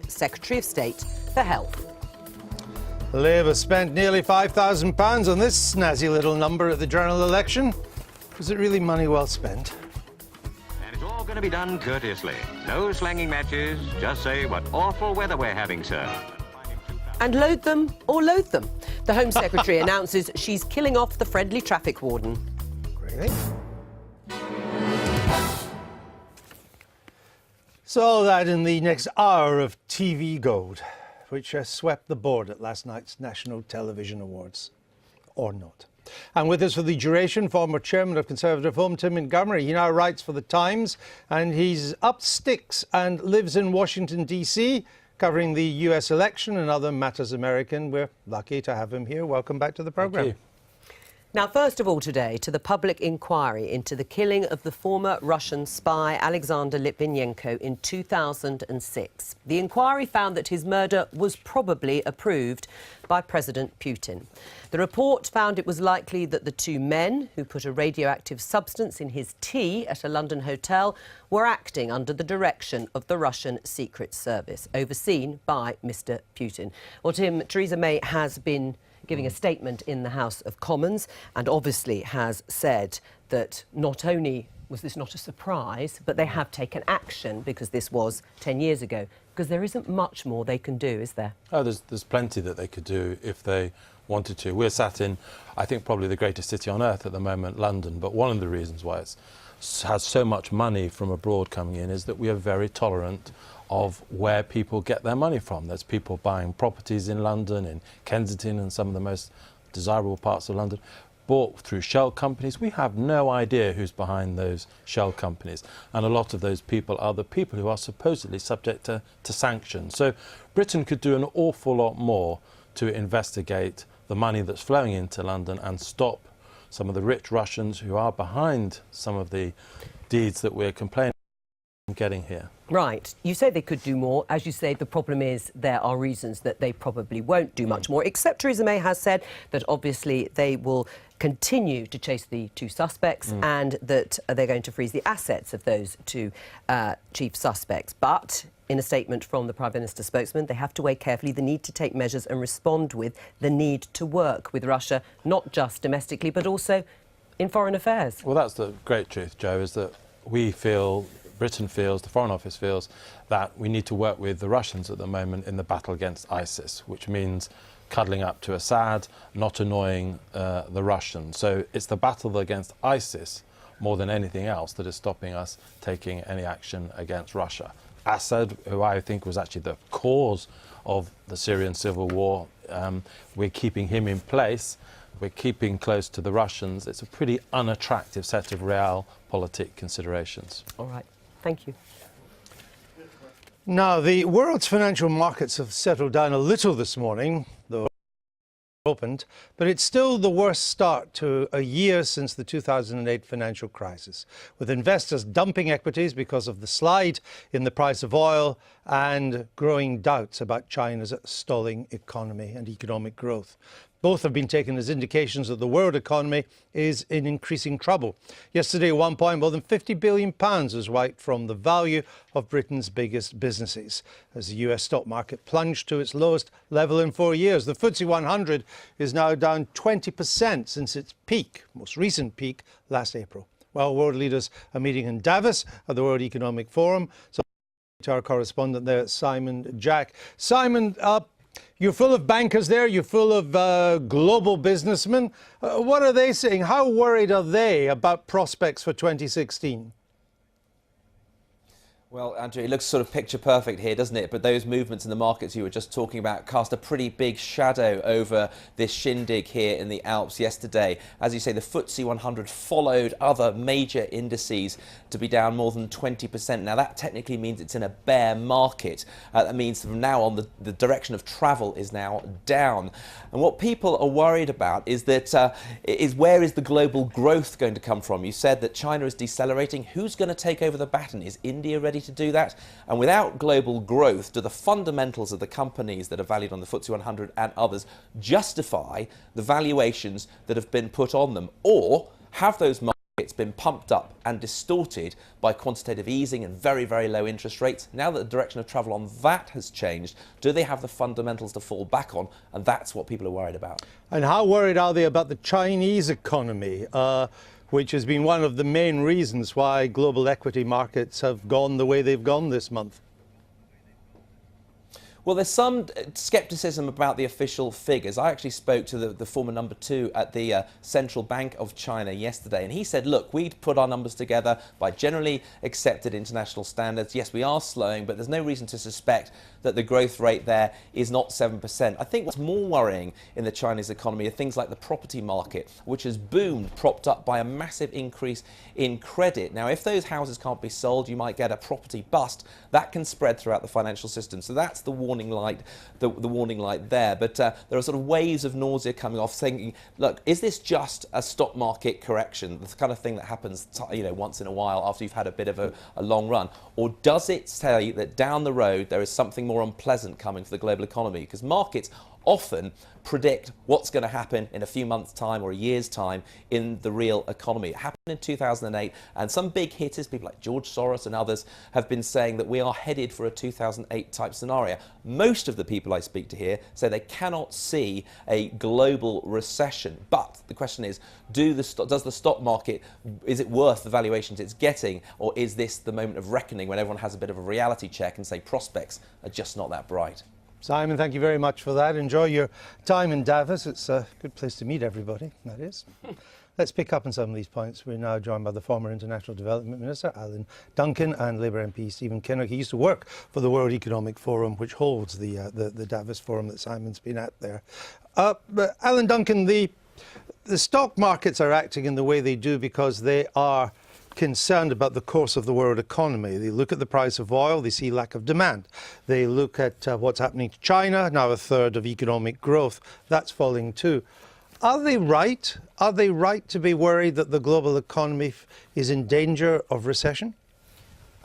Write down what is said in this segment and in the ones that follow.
Secretary of State for Health. Labour spent nearly £5,000 on this snazzy little number at the general election. Was it really money well spent? And it's all going to be done courteously. No slanging matches. Just say what awful weather we're having, sir. And load them or loathe them. The Home Secretary announces she's killing off the friendly traffic warden. Really? So all that in the next hour of TV Gold, which swept the board at last night's National Television Awards. Or not. And with us for the duration, former chairman of Conservative Home, Tim Montgomery. He now writes for The Times, and he's up sticks and lives in Washington, D.C., covering the US election and other matters American. We're lucky to have him here. Welcome back to the programme. Thank you. Now, first of all today, to the public inquiry into the killing of the former Russian spy Alexander Litvinenko in 2006. The inquiry found that his murder was probably approved by President Putin. The report found it was likely that the two men who put a radioactive substance in his tea at a London hotel were acting under the direction of the Russian Secret Service, overseen by Mr. Putin. Well, Tim, Theresa May has been giving a statement in the House of Commons and obviously has said that not only was this not a surprise, but they have taken action because this was 10 years ago, because there isn't much more they can do, is there? Oh, there's plenty that they could do if they wanted to. We're sat in, I think, probably the greatest city on earth at the moment, London, but one of the reasons why it has so much money from abroad coming in is that we are very tolerant of where people get their money from. There's people buying properties in London, in Kensington and some of the most desirable parts of London, bought through shell companies. We have no idea who's behind those shell companies. And a lot of those people are the people who are supposedly subject to sanctions. So Britain could do an awful lot more to investigate the money that's flowing into London and stop some of the rich Russians who are behind some of the deeds that we're complaining about getting here. Right. You say they could do more. As you say, the problem is there are reasons that they probably won't do much more, except Theresa May has said that obviously they will continue to chase the two suspects and that they're going to freeze the assets of those two chief suspects. But in a statement from the Prime Minister's spokesman, they have to weigh carefully the need to take measures and respond with the need to work with Russia, not just domestically, but also in foreign affairs. Well, that's the great truth, Joe, is that we feel, Britain feels, the Foreign Office feels, that we need to work with the Russians at the moment in the battle against ISIS, which means cuddling up to Assad, not annoying the Russians. So it's the battle against ISIS more than anything else that is stopping us taking any action against Russia. Assad, who I think was actually the cause of the Syrian civil war, we're keeping him in place. We're keeping close to the Russians. It's a pretty unattractive set of realpolitik considerations. All right. Thank you. Now, the world's financial markets have settled down a little this morning, though opened, but it's still the worst start to a year since the 2008 financial crisis, with investors dumping equities because of the slide in the price of oil and growing doubts about China's stalling economy and economic growth. Both have been taken as indications that the world economy is in increasing trouble. Yesterday, at one point, more than £50 billion was wiped from the value of Britain's biggest businesses, as the US stock market plunged to its lowest level in 4 years. The FTSE 100 is now down 20% since its peak, most recent peak, last April. Well, world leaders are meeting in Davos at the World Economic Forum. So, to our correspondent there, Simon Jack. Simon, you're full of bankers there, you're full of global businessmen. What are they saying? How worried are they about prospects for 2016? Well, Andrew, it looks sort of picture perfect here, doesn't it? But those movements in the markets you were just talking about cast a pretty big shadow over this shindig here in the Alps yesterday. As you say, the FTSE 100 followed other major indices to be down more than 20%. Now, that technically means it's in a bear market. That means from now on, the direction of travel is now down. And what people are worried about is that where is the global growth going to come from? You said that China is decelerating. Who's going to take over the baton? Is India ready to do that? And without global growth, do the fundamentals of the companies that are valued on the FTSE 100 and others justify the valuations that have been put on them? Or have those It's been pumped up and distorted by quantitative easing and very, very low interest rates. Now that the direction of travel on that has changed, do they have the fundamentals to fall back on? And that's what people are worried about. And how worried are they about the Chinese economy, which has been one of the main reasons why global equity markets have gone the way they've gone this month? Well, there's some scepticism about the official figures. I actually spoke to the former number 2 at the Central Bank of China yesterday, and he said, look, we'd put our numbers together by generally accepted international standards. Yes, we are slowing, but there's no reason to suspect that the growth rate there is not 7%. I think what's more worrying in the Chinese economy are things like the property market, which has boomed, propped up by a massive increase in credit. Now, if those houses can't be sold, you might get a property bust. That can spread throughout the financial system. So that's the warning light, the warning light there. But there are sort of waves of nausea coming off, saying, look, is this just a stock market correction, the kind of thing that happens, once in a while after you've had a bit of a long run, or does it say that down the road there is something more unpleasant coming for the global economy? Because markets often predict what's going to happen in a few months' time or a year's time in the real economy. It happened in 2008, and some big hitters, people like George Soros and others, have been saying that we are headed for a 2008 type scenario. Most of the people I speak to here say they cannot see a global recession. But the question is, does the stock market, is it worth the valuations it's getting, or is this the moment of reckoning when everyone has a bit of a reality check and say prospects are just not that bright? Simon, thank you very much for that. Enjoy your time in Davos. It's a good place to meet everybody, that is. Let's pick up on some of these points. We're now joined by the former International Development Minister, Alan Duncan, and Labour MP Stephen Kinnock. He used to work for the World Economic Forum, which holds the Davos Forum that Simon's been at there. But Alan Duncan, the stock markets are acting in the way they do because they are concerned about the course of the world economy. They look at the price of oil, they see lack of demand. They look at what's happening to China, now a third of economic growth. That's falling too. Are they right? Are they right to be worried that the global economy is in danger of recession?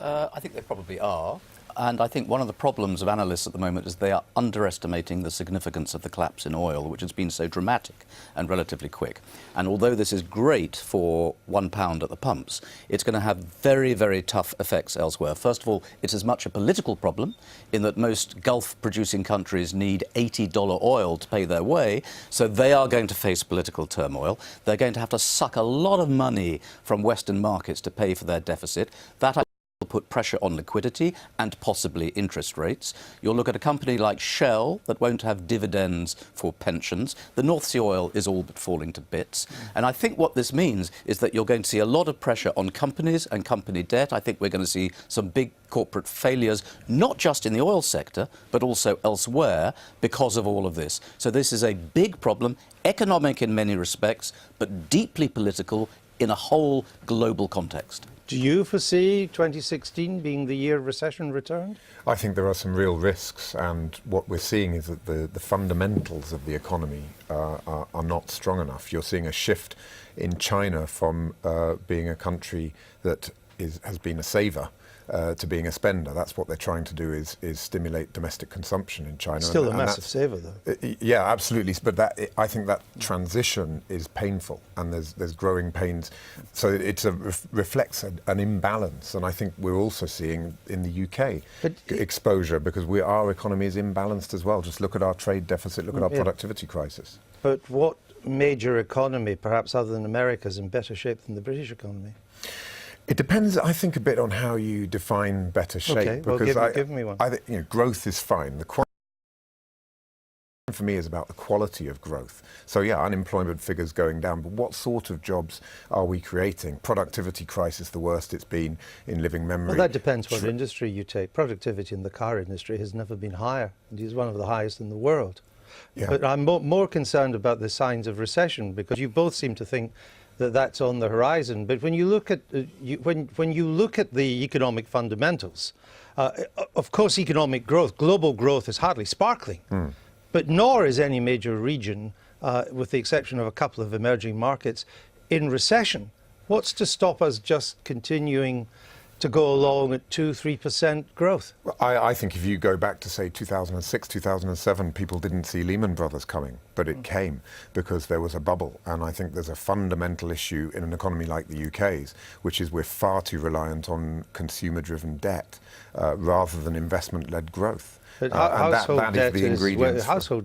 I think they probably are. And I think one of the problems of analysts at the moment is they are underestimating the significance of the collapse in oil, which has been so dramatic and relatively quick. And although this is great for £1 at the pumps, it's going to have very, very tough effects elsewhere. First of all, it's as much a political problem in that most Gulf-producing countries need $80 oil to pay their way, so they are going to face political turmoil. They're going to have to suck a lot of money from Western markets to pay for their deficit. That will put pressure on liquidity and possibly interest rates. You'll look at a company like Shell that won't have dividends for pensions. The North Sea oil is all but falling to bits. And I think what this means is that you're going to see a lot of pressure on companies and company debt. I think we're going to see some big corporate failures, not just in the oil sector, but also elsewhere because of all of this. So this is a big problem, economic in many respects, but deeply political in a whole global context. Do you foresee 2016 being the year recession returned? I think there are some real risks, and what we're seeing is that the fundamentals of the economy are not strong enough. You're seeing a shift in China from being a country that has been a saver to being a spender. That's what they're trying to do, is stimulate domestic consumption in China. Still a massive saver, though. Yeah, absolutely. But I think that transition is painful, and there's growing pains. So it reflects an imbalance, and I think we're also seeing in the UK exposure, because our economy is imbalanced as well. Just look at our trade deficit, look at our productivity crisis. But what major economy, perhaps other than America, is in better shape than the British economy? It depends, I think, a bit on how you define better shape. Okay, well, because give me one. Growth is fine. The quantity for me is about the quality of growth. So yeah, unemployment figures going down, but what sort of jobs are we creating? Productivity crisis, the worst it's been in living memory. Well, that depends what industry you take. Productivity in the car industry has never been higher. It is one of the highest in the world. Yeah. But I'm more concerned about the signs of recession, because you both seem to think that that's on the horizon. But when you look at when you look at the economic fundamentals, of course, economic growth, global growth, is hardly sparkling. But nor is any major region, with the exception of a couple of emerging markets, in recession. What's to stop us just continuing to go along at 2-3% growth? Well, I think if you go back to, say, 2006, 2007, people didn't see Lehman Brothers coming, but it came because there was a bubble. And I think there's a fundamental issue in an economy like the UK's, which is we're far too reliant on consumer-driven debt rather than investment-led growth. But household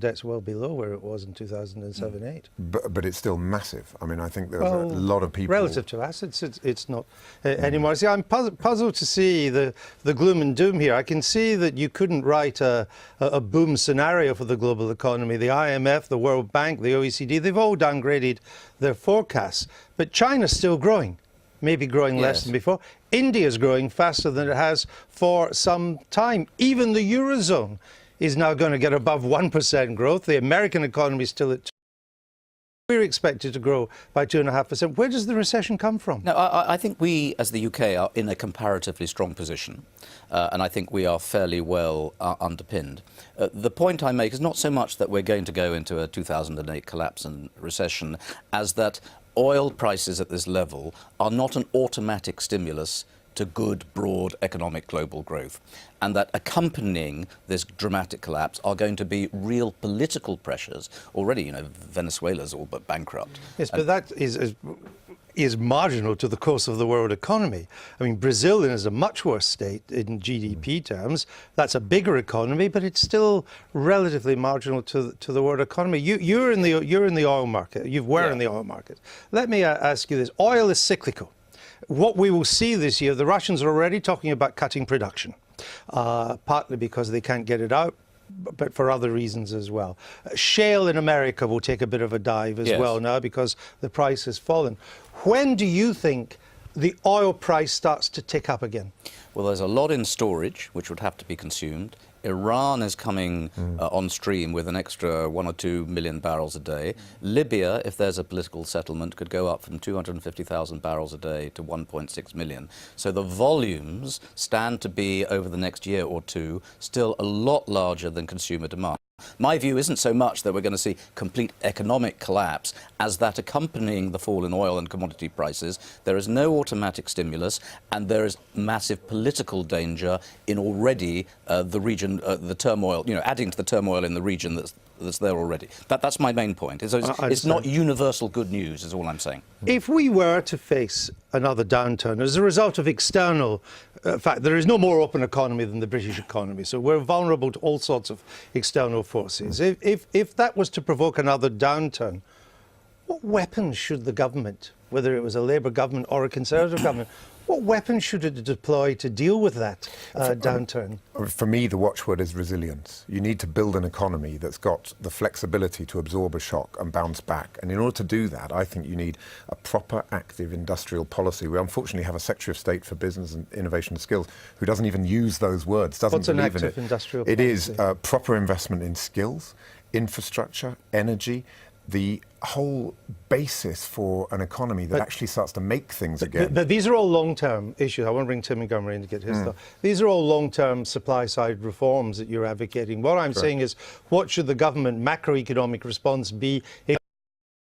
debt's well below where it was in 2007-8. But it's still massive. I mean, I think there's a lot of people... Relative to assets, it's not anymore. See, I'm puzzled to see the gloom and doom here. I can see that you couldn't write a boom scenario for the global economy. The IMF, the World Bank, the OECD, they've all downgraded their forecasts. But China's still growing. Maybe growing less than before. India's growing faster than it has for some time. Even the Eurozone is now going to get above 1% growth. The American economy is still at 2%. We're expected to grow by 2.5%. Where does the recession come from? No, I think we, as the UK, are in a comparatively strong position, and I think we are fairly well underpinned. The point I make is not so much that we're going to go into a 2008 collapse and recession, as that oil prices at this level are not an automatic stimulus to good, broad economic global growth, and that accompanying this dramatic collapse are going to be real political pressures. Already, you know, Venezuela's all but bankrupt. Yes, but that is marginal to the course of the world economy. I mean, Brazil is a much worse state in GDP terms. That's a bigger economy, but it's still relatively marginal to the world economy. You're in the oil market. You were in the oil market. Let me ask you this: oil is cyclical. What we will see this year, the Russians are already talking about cutting production, partly because they can't get it out, but for other reasons as well. Shale in America will take a bit of a dive as well now because the price has fallen. When do you think the oil price starts to tick up again? Well, there's a lot in storage, which would have to be consumed. Iran is coming on stream with an extra 1 or 2 million barrels a day. Libya, if there's a political settlement, could go up from 250,000 barrels a day to 1.6 million. So the volumes stand to be, over the next year or two, still a lot larger than consumer demand. My view isn't so much that we're going to see complete economic collapse as that accompanying the fall in oil and commodity prices, there is no automatic stimulus and there is massive political danger in already the region, the turmoil, you know, adding to the turmoil in the region that's there already. That's my main point. It's not universal good news, is all I'm saying. If we were to face another downturn as a result of external fact, there is no more open economy than the British economy, so we're vulnerable to all sorts of external forces. If that was to provoke another downturn, what weapons should the government, whether it was a Labour government or a Conservative government, what weapons should it deploy to deal with that downturn? For me, the watchword is resilience. You need to build an economy that's got the flexibility to absorb a shock and bounce back. And in order to do that, I think you need a proper, active industrial policy. We unfortunately have a Secretary of State for Business and Innovation and Skills who doesn't even use those words, doesn't believe in it. What's an active industrial policy? It is proper investment in skills, infrastructure, energy, the whole basis for an economy that actually starts to make things again. But these are all long-term issues. I want to bring Tim Montgomery in to get his thought. These are all long-term supply-side reforms that you're advocating. What I'm saying is, what should the government macroeconomic response be if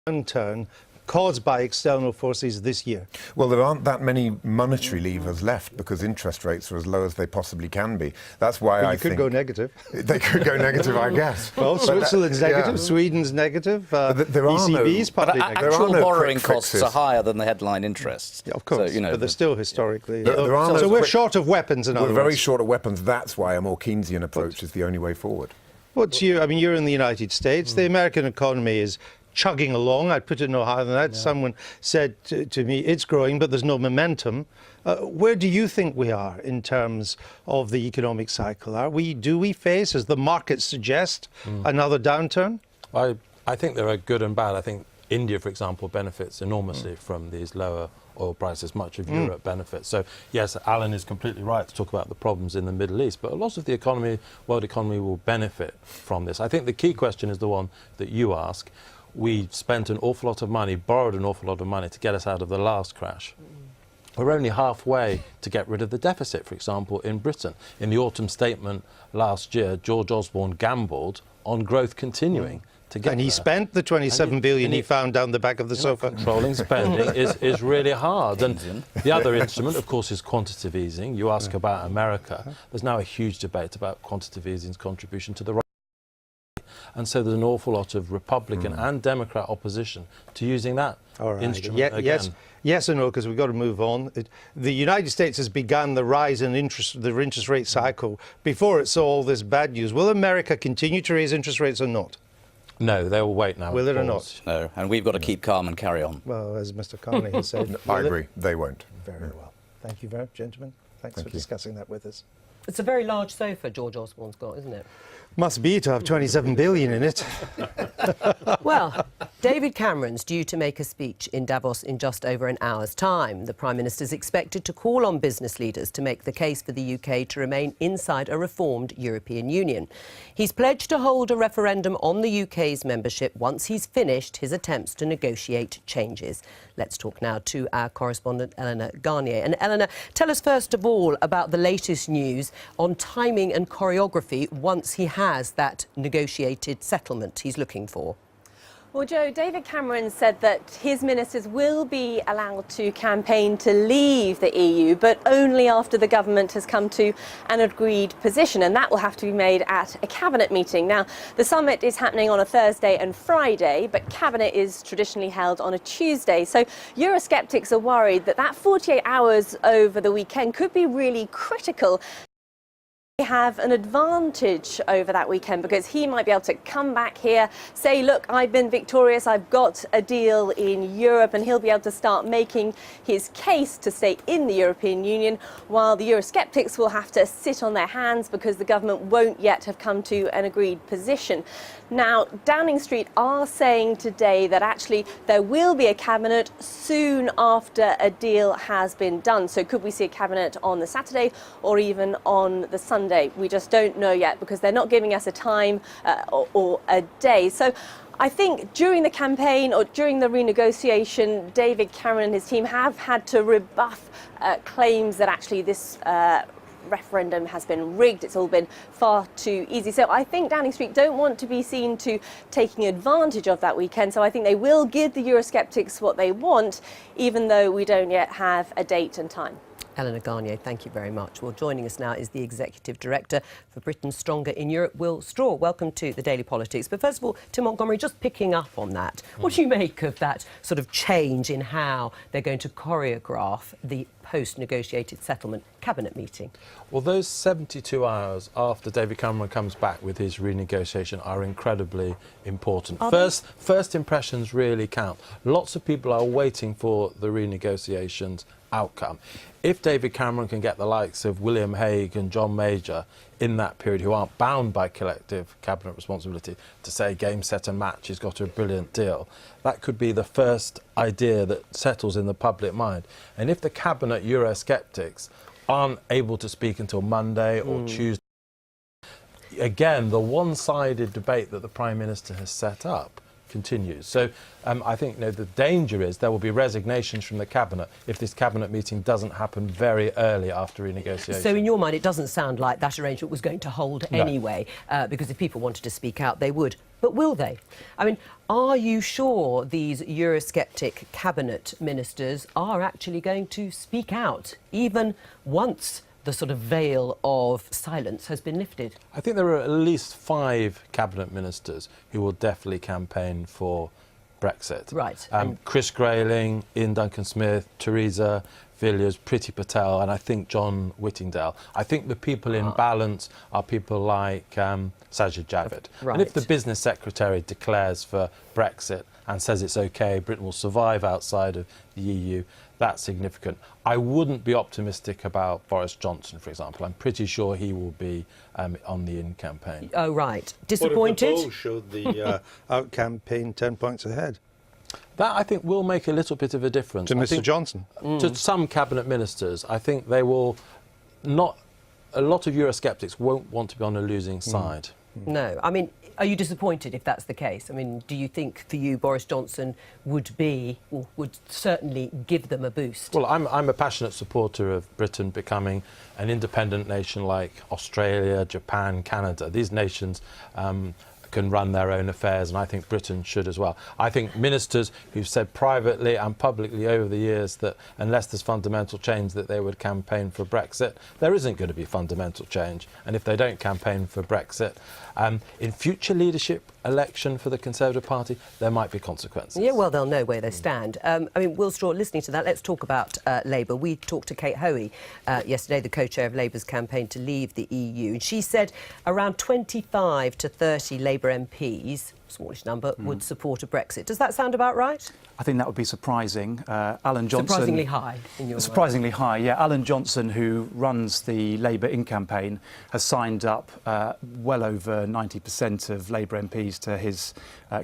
a downturn caused by external forces this year? Well, there aren't that many monetary levers left because interest rates are as low as they possibly can be. That's why I think... They could go negative. They could go negative, I guess. Well, Switzerland's negative, Sweden's negative, ECB's partly negative. Actual borrowing costs are higher than the headline interests. Yeah, of course, so, you know, but they're still historically... So we're short of weapons, in other words. We're very short of weapons. That's why a more Keynesian approach is the only way forward. I mean, you're in the United States. The American economy is chugging along. I'd put it no higher than that. Yeah. Someone said to me, it's growing, but there's no momentum. Where do you think we are in terms of the economic cycle? Do we face, as the markets suggest, another downturn? I think there are good and bad. I think India, for example, benefits enormously from these lower oil prices. Much of Europe benefits. So, yes, Alan is completely right to talk about the problems in the Middle East, but a lot of the world economy will benefit from this. I think the key question is the one that you ask. We spent an awful lot of money, borrowed an awful lot of money to get us out of the last crash. We're only halfway to get rid of the deficit, for example, in Britain. In the autumn statement last year, George Osborne gambled on growth continuing to get And he there. spent the 27 billion and he found down the back of the sofa. Controlling spending is really hard. And the other instrument, of course, is quantitative easing. You ask about America. There's now a huge debate about quantitative easing's contribution to the right. And so there's an awful lot of Republican and Democrat opposition to using that instrument again. Yes or no, because we've got to move on. The United States has begun the rise in the interest rate cycle before it saw all this bad news. Will America continue to raise interest rates or not? No, they will wait now. Will it or not? No, and we've got to keep calm and carry on. Well, as Mr. Carney has said. I agree, they won't. Very well. Thank you very much, gentlemen. Thanks for discussing that with us. It's a very large sofa George Osborne's got, isn't it? Must be to have 27 billion in it. Well, David Cameron's due to make a speech in Davos in just over an hour's time. The Prime Minister's expected to call on business leaders to make the case for the UK to remain inside a reformed European Union. He's pledged to hold a referendum on the UK's membership once he's finished his attempts to negotiate changes. Let's talk now to our correspondent Eleanor Garnier. And Eleanor, tell us first of all about the latest news on timing and choreography once he has that negotiated settlement he's looking for. Well, Joe, David Cameron said that his ministers will be allowed to campaign to leave the EU, but only after the government has come to an agreed position, and that will have to be made at a cabinet meeting. Now, the summit is happening on a Thursday and Friday, but cabinet is traditionally held on a Tuesday. So Eurosceptics are worried that that 48 hours over the weekend could be really critical. They have an advantage over that weekend because he might be able to come back here, say, look, I've been victorious, I've got a deal in Europe, and he'll be able to start making his case to stay in the European Union, while the Eurosceptics will have to sit on their hands because the government won't yet have come to an agreed position. Now, Downing Street are saying today that actually there will be a cabinet soon after a deal has been done. So could we see a cabinet on the Saturday or even on the Sunday? We just don't know yet because they're not giving us a time or a day. So I think during the campaign or during the renegotiation, David Cameron and his team have had to rebuff claims that actually this referendum has been rigged. It's all been far too easy. So I think Downing Street don't want to be seen to taking advantage of that weekend. So I think they will give the Eurosceptics what they want, even though we don't yet have a date and time. Eleanor Garnier, thank you very much. Well, joining us now is the Executive Director for Britain Stronger in Europe, Will Straw. Welcome to the Daily Politics. But first of all, Tim Montgomery, just picking up on that, what do you make of that sort of change in how they're going to choreograph the post-negotiated settlement cabinet meeting? Well, those 72 hours after David Cameron comes back with his renegotiation are incredibly important. First impressions really count. Lots of people are waiting for the renegotiation's outcome. If David Cameron can get the likes of William Hague and John Major in that period, who aren't bound by collective cabinet responsibility, to say game, set and match, he's got a brilliant deal, that could be the first idea that settles in the public mind. And if the cabinet Eurosceptics aren't able to speak until Monday or Tuesday, again, the one-sided debate that the Prime Minister has set up continues. So I think the danger is there will be resignations from the cabinet if this cabinet meeting doesn't happen very early after renegotiation. So in your mind, it doesn't sound like that arrangement was going to hold anyway, because if people wanted to speak out, they would. But will they? I mean, are you sure these Eurosceptic cabinet ministers are actually going to speak out, even once the sort of veil of silence has been lifted? I think there are at least 5 cabinet ministers who will definitely campaign for Brexit. Right. Chris Grayling, Ian Duncan-Smith, Theresa Villiers, Priti Patel, and I think John Whittingdale. I think the people in balance are people like Sajid Javid. Right. And if the business secretary declares for Brexit and says it's OK, Britain will survive outside of the EU, that's significant. I wouldn't be optimistic about Boris Johnson, for example. I'm pretty sure he will be on the in campaign. Oh, right. Disappointed? What if the poll showed the out campaign 10 points ahead? That, I think, will make a little bit of a difference. To Mr Johnson? To some cabinet ministers, I think they will not... A lot of Eurosceptics won't want to be on a losing side. No. I mean, are you disappointed if that's the case? I mean, do you think for you Boris Johnson would certainly give them a boost? Well, I'm a passionate supporter of Britain becoming an independent nation like Australia, Japan, Canada. These nations can run their own affairs, and I think Britain should as well. I think ministers who've said privately and publicly over the years that unless there's fundamental change that they would campaign for Brexit, there isn't going to be fundamental change. And if they don't campaign for Brexit, in future leadership election for the Conservative Party, there might be consequences. Yeah, well, they'll know where they stand. I mean, Will Straw, listening to that, let's talk about Labour. We talked to Kate Hoey yesterday, the co-chair of Labour's campaign to leave the EU, and she said around 25 to 30 Labour MPs, smallish number, would support a Brexit. Does that sound about right? I think that would be surprising. Alan Johnson... Surprisingly high, in your Surprisingly high, yeah. Alan Johnson, who runs the Labour In campaign, has signed up well over 90% of Labour MPs to his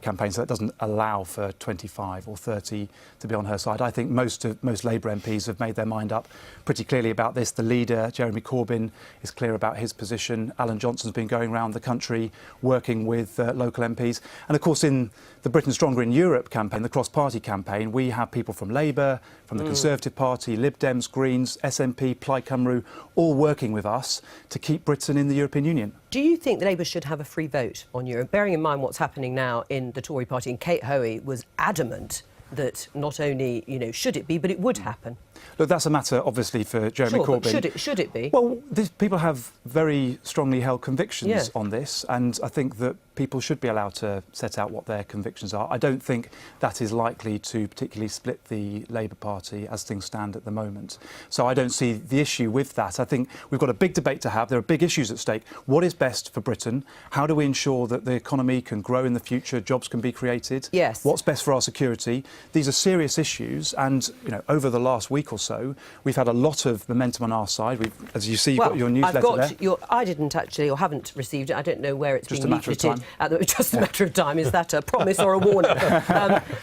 campaign, so that doesn't allow for 25 or 30 to be on her side. I think most Labour MPs have made their mind up pretty clearly about this. The leader, Jeremy Corbyn, is clear about his position. Alan Johnson's been going around the country working with local MPs. And of course, in the Britain Stronger in Europe campaign, the cross-party campaign, we have people from Labour, from the Conservative Party, Lib Dems, Greens, SNP, Plaid Cymru, all working with us to keep Britain in the European Union. Do you think that Labour should have a free vote on Europe, bearing in mind what's happening now in the Tory party? And Kate Hoey was adamant that not only, should it be, but it would happen. Look, that's a matter, obviously, for Jeremy Corbyn. But should it be? Well, people have very strongly held convictions on this, and I think that people should be allowed to set out what their convictions are. I don't think that is likely to particularly split the Labour Party as things stand at the moment. So I don't see the issue with that. I think we've got a big debate to have. There are big issues at stake. What is best for Britain? How do we ensure that the economy can grow in the future, jobs can be created? Yes. What's best for our security? These are serious issues, and over the last week or so, we've had a lot of momentum on our side. We've, as you see, you've got your newsletter there. I didn't actually, or haven't received it. I don't know where it's just been leafleted. Just a matter of time. Is that a promise or a warning?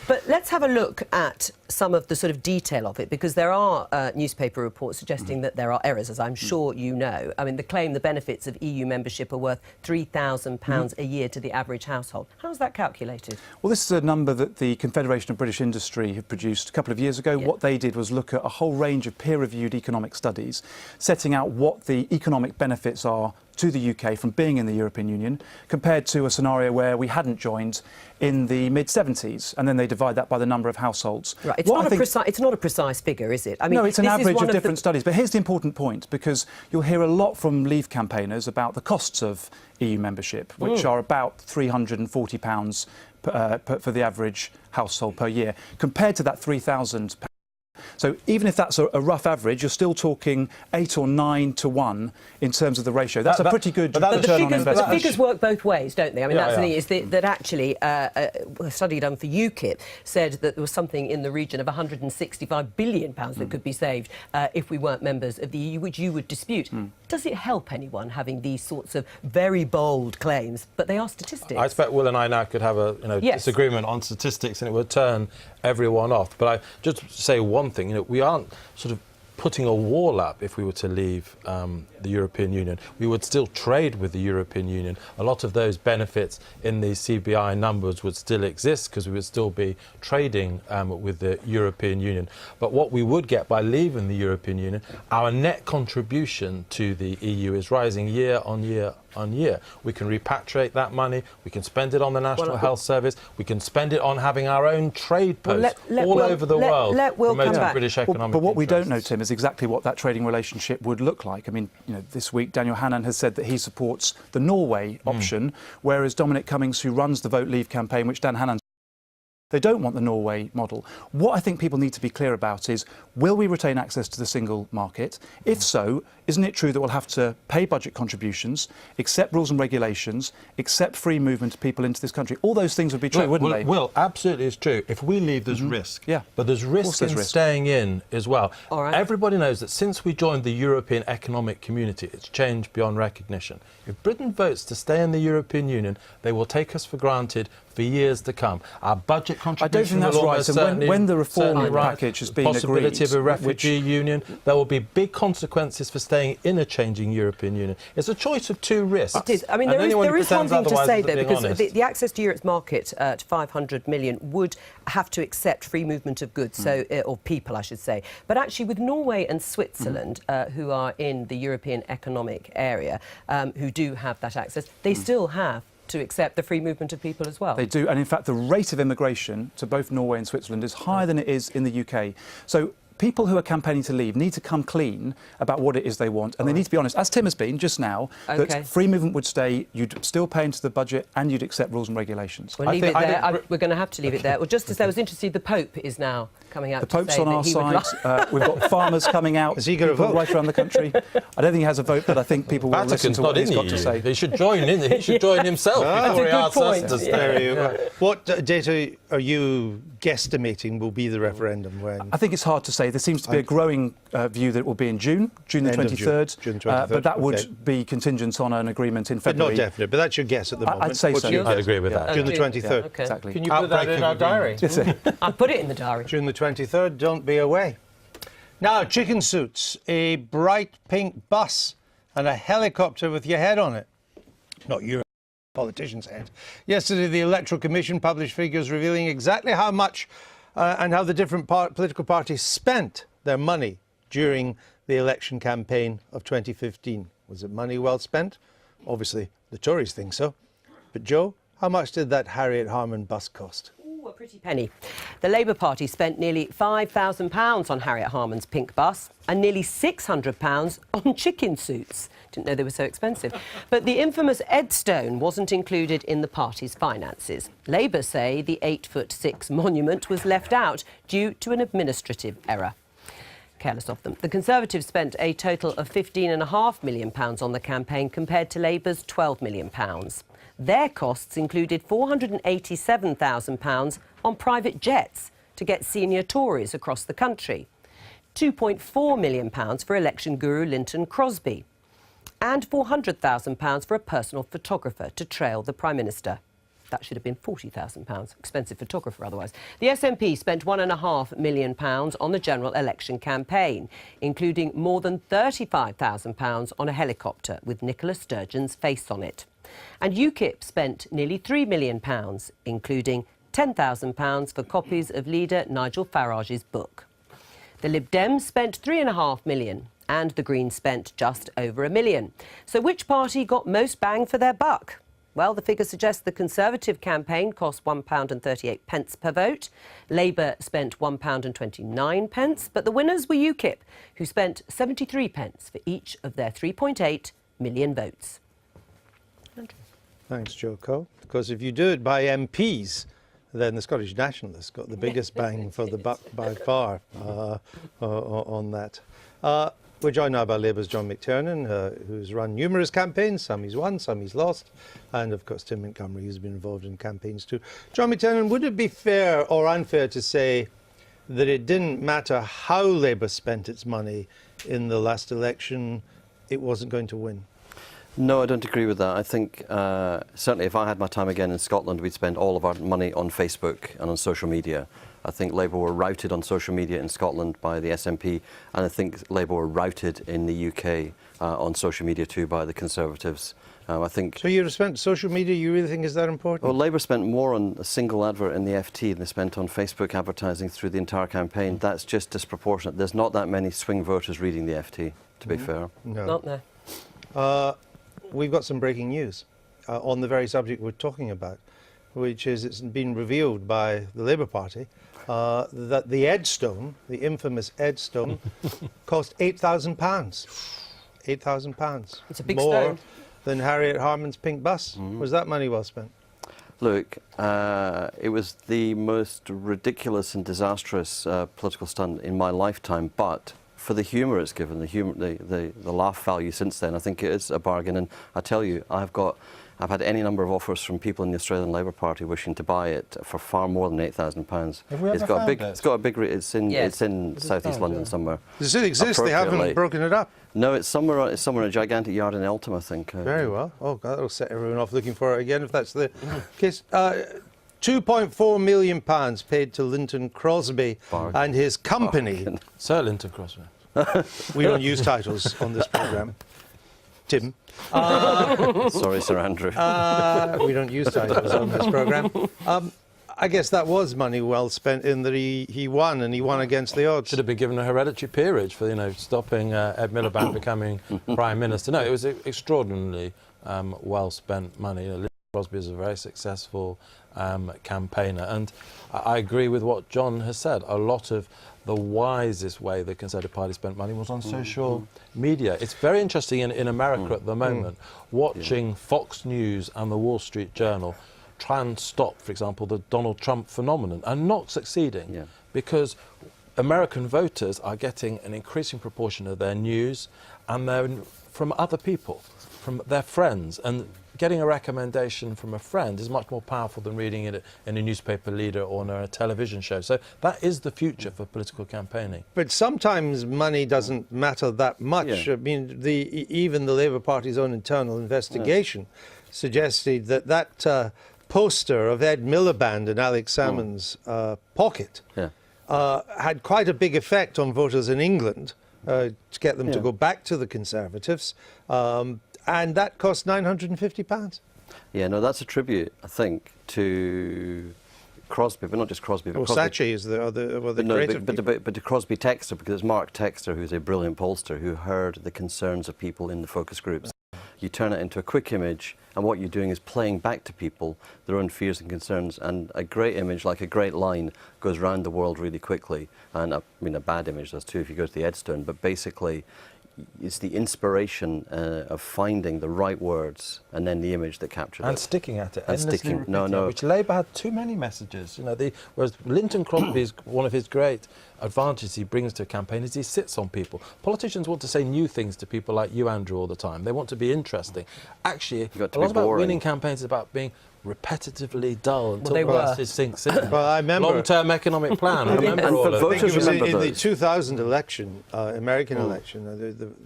But let's have a look at some of the sort of detail of it, because there are newspaper reports suggesting that there are errors, as I'm sure you know. I mean, the benefits of EU membership are worth £3,000 a year to the average household. How's that calculated? Well, this is a number that the Confederation of British Industry have produced a couple of years ago. What they did was look at a whole range of peer-reviewed economic studies, setting out what the economic benefits are to the UK from being in the European Union compared to a scenario where we hadn't joined in the mid-70s, and then they divide that by the number of households. Right, it's not a precise figure, is it? I mean, no, it's an average of different studies. But here's the important point, because you'll hear a lot from Leave campaigners about the costs of EU membership, which are about £340 for the average household per year, compared to that £3,000. So even if that's a rough average, you're still talking 8 or 9 to 1 in terms of the ratio. That's a pretty good return on investment. But the figures work both ways, don't they? I mean, that's the thing, is that actually a study done for UKIP said that there was something in the region of £165 billion that could be saved if we weren't members of the EU, which you would dispute. Does it help anyone having these sorts of very bold claims? But they are statistics. I expect Will and I now could have a disagreement on statistics, and it would turn everyone off. But I just say one thing, we aren't sort of putting a wall up if we were to leave the European Union. We would still trade with the European Union. A lot of those benefits in the CBI numbers would still exist because we would still be trading with the European Union. But what we would get by leaving the European Union, our net contribution to the EU is rising year on year on year. We can repatriate that money, we can spend it on the National Health Service, we can spend it on having our own trade posts all over the world promoting British economic interests. But what we don't know, Tim, is exactly what that trading relationship would look like. I mean, this week Daniel Hannan has said that he supports the Norway option, whereas Dominic Cummings, who runs the Vote Leave campaign, which Dan Hannan, they don't want the Norway model. What I think people need to be clear about is, will we retain access to the single market? If so, isn't it true that we'll have to pay budget contributions, accept rules and regulations, accept free movement of people into this country? All those things would be true, wouldn't they? Well, absolutely it's true. If we leave, there's risk. Yeah. But there's risk in staying in as well. All right. Everybody knows that since we joined the European Economic Community, it's changed beyond recognition. If Britain votes to stay in the European Union, they will take us for granted for years to come. Our budget contribution I don't think that's right. And when the reform package has been agreed, possibility of a refugee union, there will be big consequences for staying in a changing European Union. It's a choice of two risks. It is. I mean, there is one thing to say there, because the access to Europe's market to 500 million would have to accept free movement of goods, or people, I should say. But actually, with Norway and Switzerland, who are in the European Economic Area, who do have that access, they still have to accept the free movement of people as well. They do, and in fact the rate of immigration to both Norway and Switzerland is higher than it is in the UK. So people who are campaigning to leave need to come clean about what it is they want, and they need to be honest, as Tim has been just now, that free movement would stay, you'd still pay into the budget, and you'd accept rules and regulations. We'll leave it there. We're going to have to leave it there. Well, just as I was interested, the Pope is now coming out. The Pope's on our side. We've got farmers coming out. Has he got a vote? Right around the country. I don't think he has a vote, but I think people will listen to what he's got to say. He should join in. He should join himself before he asks us to stay. What data are you guesstimating will be the referendum when? I think it's hard to say. There seems to be a growing view that it will be in June the 23rd. June 23rd. But that would be contingent on an agreement in February. But not definite, but that's your guess at the moment. I'd say so. I'd agree with that. June the 23rd. Okay. Exactly. Can you put that in our diary? I'll put it in the diary. June the 23rd, don't be away. Now, chicken suits, a bright pink bus and a helicopter with your head on it. Not your politician's head. Yesterday, the Electoral Commission published figures revealing exactly how much and how the different political parties spent their money during the election campaign of 2015. Was it money well spent? Obviously, the Tories think so. But Joe, how much did that Harriet Harman bus cost? A pretty penny. The Labour Party spent nearly £5,000 on Harriet Harman's pink bus and nearly £600 on chicken suits. Didn't know they were so expensive. But the infamous Edstone wasn't included in the party's finances. Labour say the 8'6" monument was left out due to an administrative error. Careless of them. The Conservatives spent a total of £15.5 million on the campaign compared to Labour's £12 million. Their costs included £487,000 on private jets to get senior Tories across the country, £2.4 million for election guru Linton Crosby, and £400,000 for a personal photographer to trail the Prime Minister. That should have been £40,000. Expensive photographer otherwise. The SNP spent £1.5 million on the general election campaign, including more than £35,000 on a helicopter with Nicola Sturgeon's face on it. And UKIP spent nearly £3 million, including £10,000 for copies of leader Nigel Farage's book. The Lib Dems spent £3.5 million and the Greens spent just over £1 million. So which party got most bang for their buck? Well, the figure suggests the Conservative campaign cost £1.38 per vote. Labour spent £1.29, but the winners were UKIP, who spent 73p for each of their 3.8 million votes. Thanks, Joe Cole. Because if you do it by MPs, then the Scottish Nationalists got the biggest bang for the buck by far on that. We're joined now by Labour's John McTiernan, who's run numerous campaigns. Some he's won, some he's lost. And, of course, Tim Montgomery, who's been involved in campaigns too. John McTiernan, would it be fair or unfair to say that it didn't matter how Labour spent its money in the last election, it wasn't going to win? No, I don't agree with that. I think certainly if I had my time again in Scotland, we'd spend all of our money on Facebook and on social media. I think Labour were routed on social media in Scotland by the SNP, and I think Labour were routed in the UK on social media too by the Conservatives. I think. So you spent social media, you really think is that important? Well, Labour spent more on a single advert in the FT than they spent on Facebook advertising through the entire campaign. That's just disproportionate. There's not that many swing voters reading the FT, to be fair. No. Not there. We've got some breaking news on the very subject we're talking about, which is it's been revealed by the Labour Party that the Edstone, the infamous Edstone, cost £8,000. £8,000. It's a big more stone. Than Harriet Harman's pink bus. Was that money well spent? Look, it was the most ridiculous and disastrous political stunt in my lifetime, but for the humour it's given, the laugh value since then, I think it is a bargain. And I tell you, I've had any number of offers from people in the Australian Labour Party wishing to buy it for far more than £8,000. Have we ever found it? It's got a big. It's in southeast London somewhere. Does it exist? They haven't broken it up. No, it's somewhere in a gigantic yard in Eltham, I think. Very well. Oh, God, that'll set everyone off looking for it again if that's the case. £2.4 million paid to Linton Crosby and his company. Sir Linton Crosby. We don't use titles on this programme. Tim. Sorry, Sir Andrew. We don't use titles on this programme. I guess that was money well spent in that he won, and he won against the odds. Should have been given a hereditary peerage for, stopping Ed Miliband becoming Prime Minister. No, it was extraordinarily well spent money. Crosby is a very successful campaigner. And I agree with what John has said. A lot of the wisest way the Conservative Party spent money was on social media. It's very interesting in America at the moment, watching Fox News and the Wall Street Journal try and stop, for example, the Donald Trump phenomenon, and not succeeding, because American voters are getting an increasing proportion of their news and from other people, from their friends, and getting a recommendation from a friend is much more powerful than reading it in a newspaper leader or on a television show. So that is the future for political campaigning. But sometimes money doesn't matter that much. I mean, even the Labour Party's own internal investigation suggested that poster of Ed Miliband in Alex Salmond's pocket had quite a big effect on voters in England to get them to go back to the Conservatives. And that cost £950. Yeah, no, that's a tribute, I think, to Crosby, but not just Crosby. But Saatchi is the creative but to Crosby Textor, because it's Mark Textor, who's a brilliant pollster, who heard the concerns of people in the focus groups. You turn it into a quick image, and what you're doing is playing back to people their own fears and concerns. And a great image, like a great line, goes around the world really quickly. And I mean, a bad image does too if you go to the Edstone. But basically, it's the inspiration of finding the right words and then the image that captures it. And sticking at it. And sticking, which Labour had too many messages. You know, whereas Linton Crosby's one of his great advantages he brings to a campaign is he sits on people. Politicians want to say new things to people like you, Andrew, all the time. They want to be interesting. Actually, a lot about winning campaigns is about being repetitively dull until the message sinks in. Well, I remember long-term economic plan. I remember all of it. In the 2000 election, American election,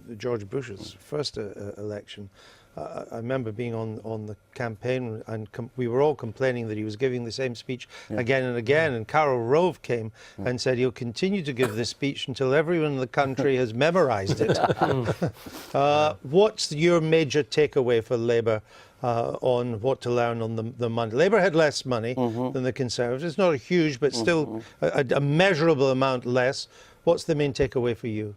the George Bush's first election, I remember being on the campaign, and we were all complaining that he was giving the same speech again and again. And Carol Rove came and said he'll continue to give this speech until everyone in the country has memorised it. What's your major takeaway for Labour on what to learn on the money? Labour had less money than the Conservatives. Not a huge, but still a measurable amount less. What's the main takeaway for you?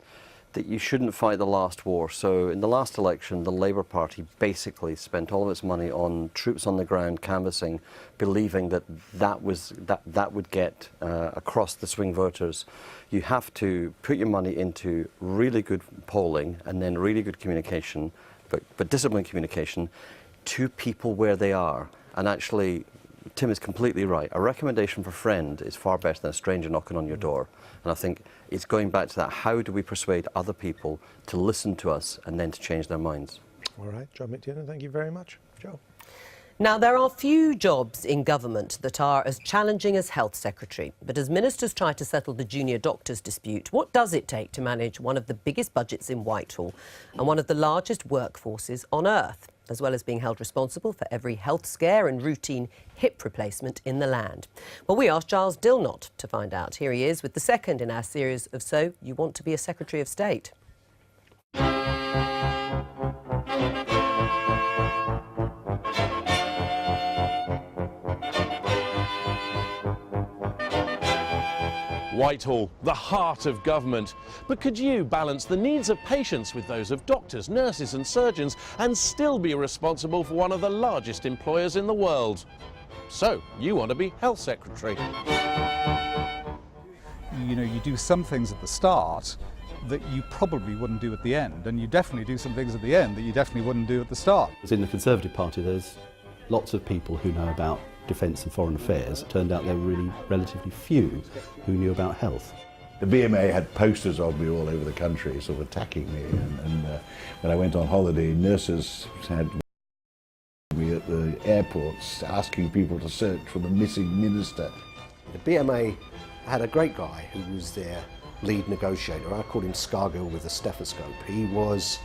That you shouldn't fight the last war. So in the last election, the Labour Party basically spent all of its money on troops on the ground canvassing, believing that would get across the swing voters. You have to put your money into really good polling and then really good communication, but disciplined communication to people where they are. And actually, Tim is completely right. A recommendation for a friend is far better than a stranger knocking on your door. And I think it's going back to that. How do we persuade other people to listen to us and then to change their minds? All right, John McTiernan, thank you very much. Joe. Now, there are few jobs in government that are as challenging as Health Secretary. But as ministers try to settle the junior doctors' dispute, what does it take to manage one of the biggest budgets in Whitehall and one of the largest workforces on earth, as well as being held responsible for every health scare and routine hip replacement in the land? Well, we asked Giles Dilnot to find out. Here he is with the second in our series of So You Want to Be a Secretary of State. Whitehall, the heart of government. But could you balance the needs of patients with those of doctors, nurses and surgeons and still be responsible for one of the largest employers in the world? So, you want to be Health Secretary. You know, you do some things at the start that you probably wouldn't do at the end, and you definitely do some things at the end that you definitely wouldn't do at the start. In the Conservative Party, there's lots of people who know about defence and foreign affairs. It turned out there were really relatively few who knew about health. The BMA had posters of me all over the country, sort of attacking me, and when I went on holiday, nurses had me at the airports asking people to search for the missing minister. The BMA had a great guy who was their lead negotiator. I called him Scargill with a stethoscope. He was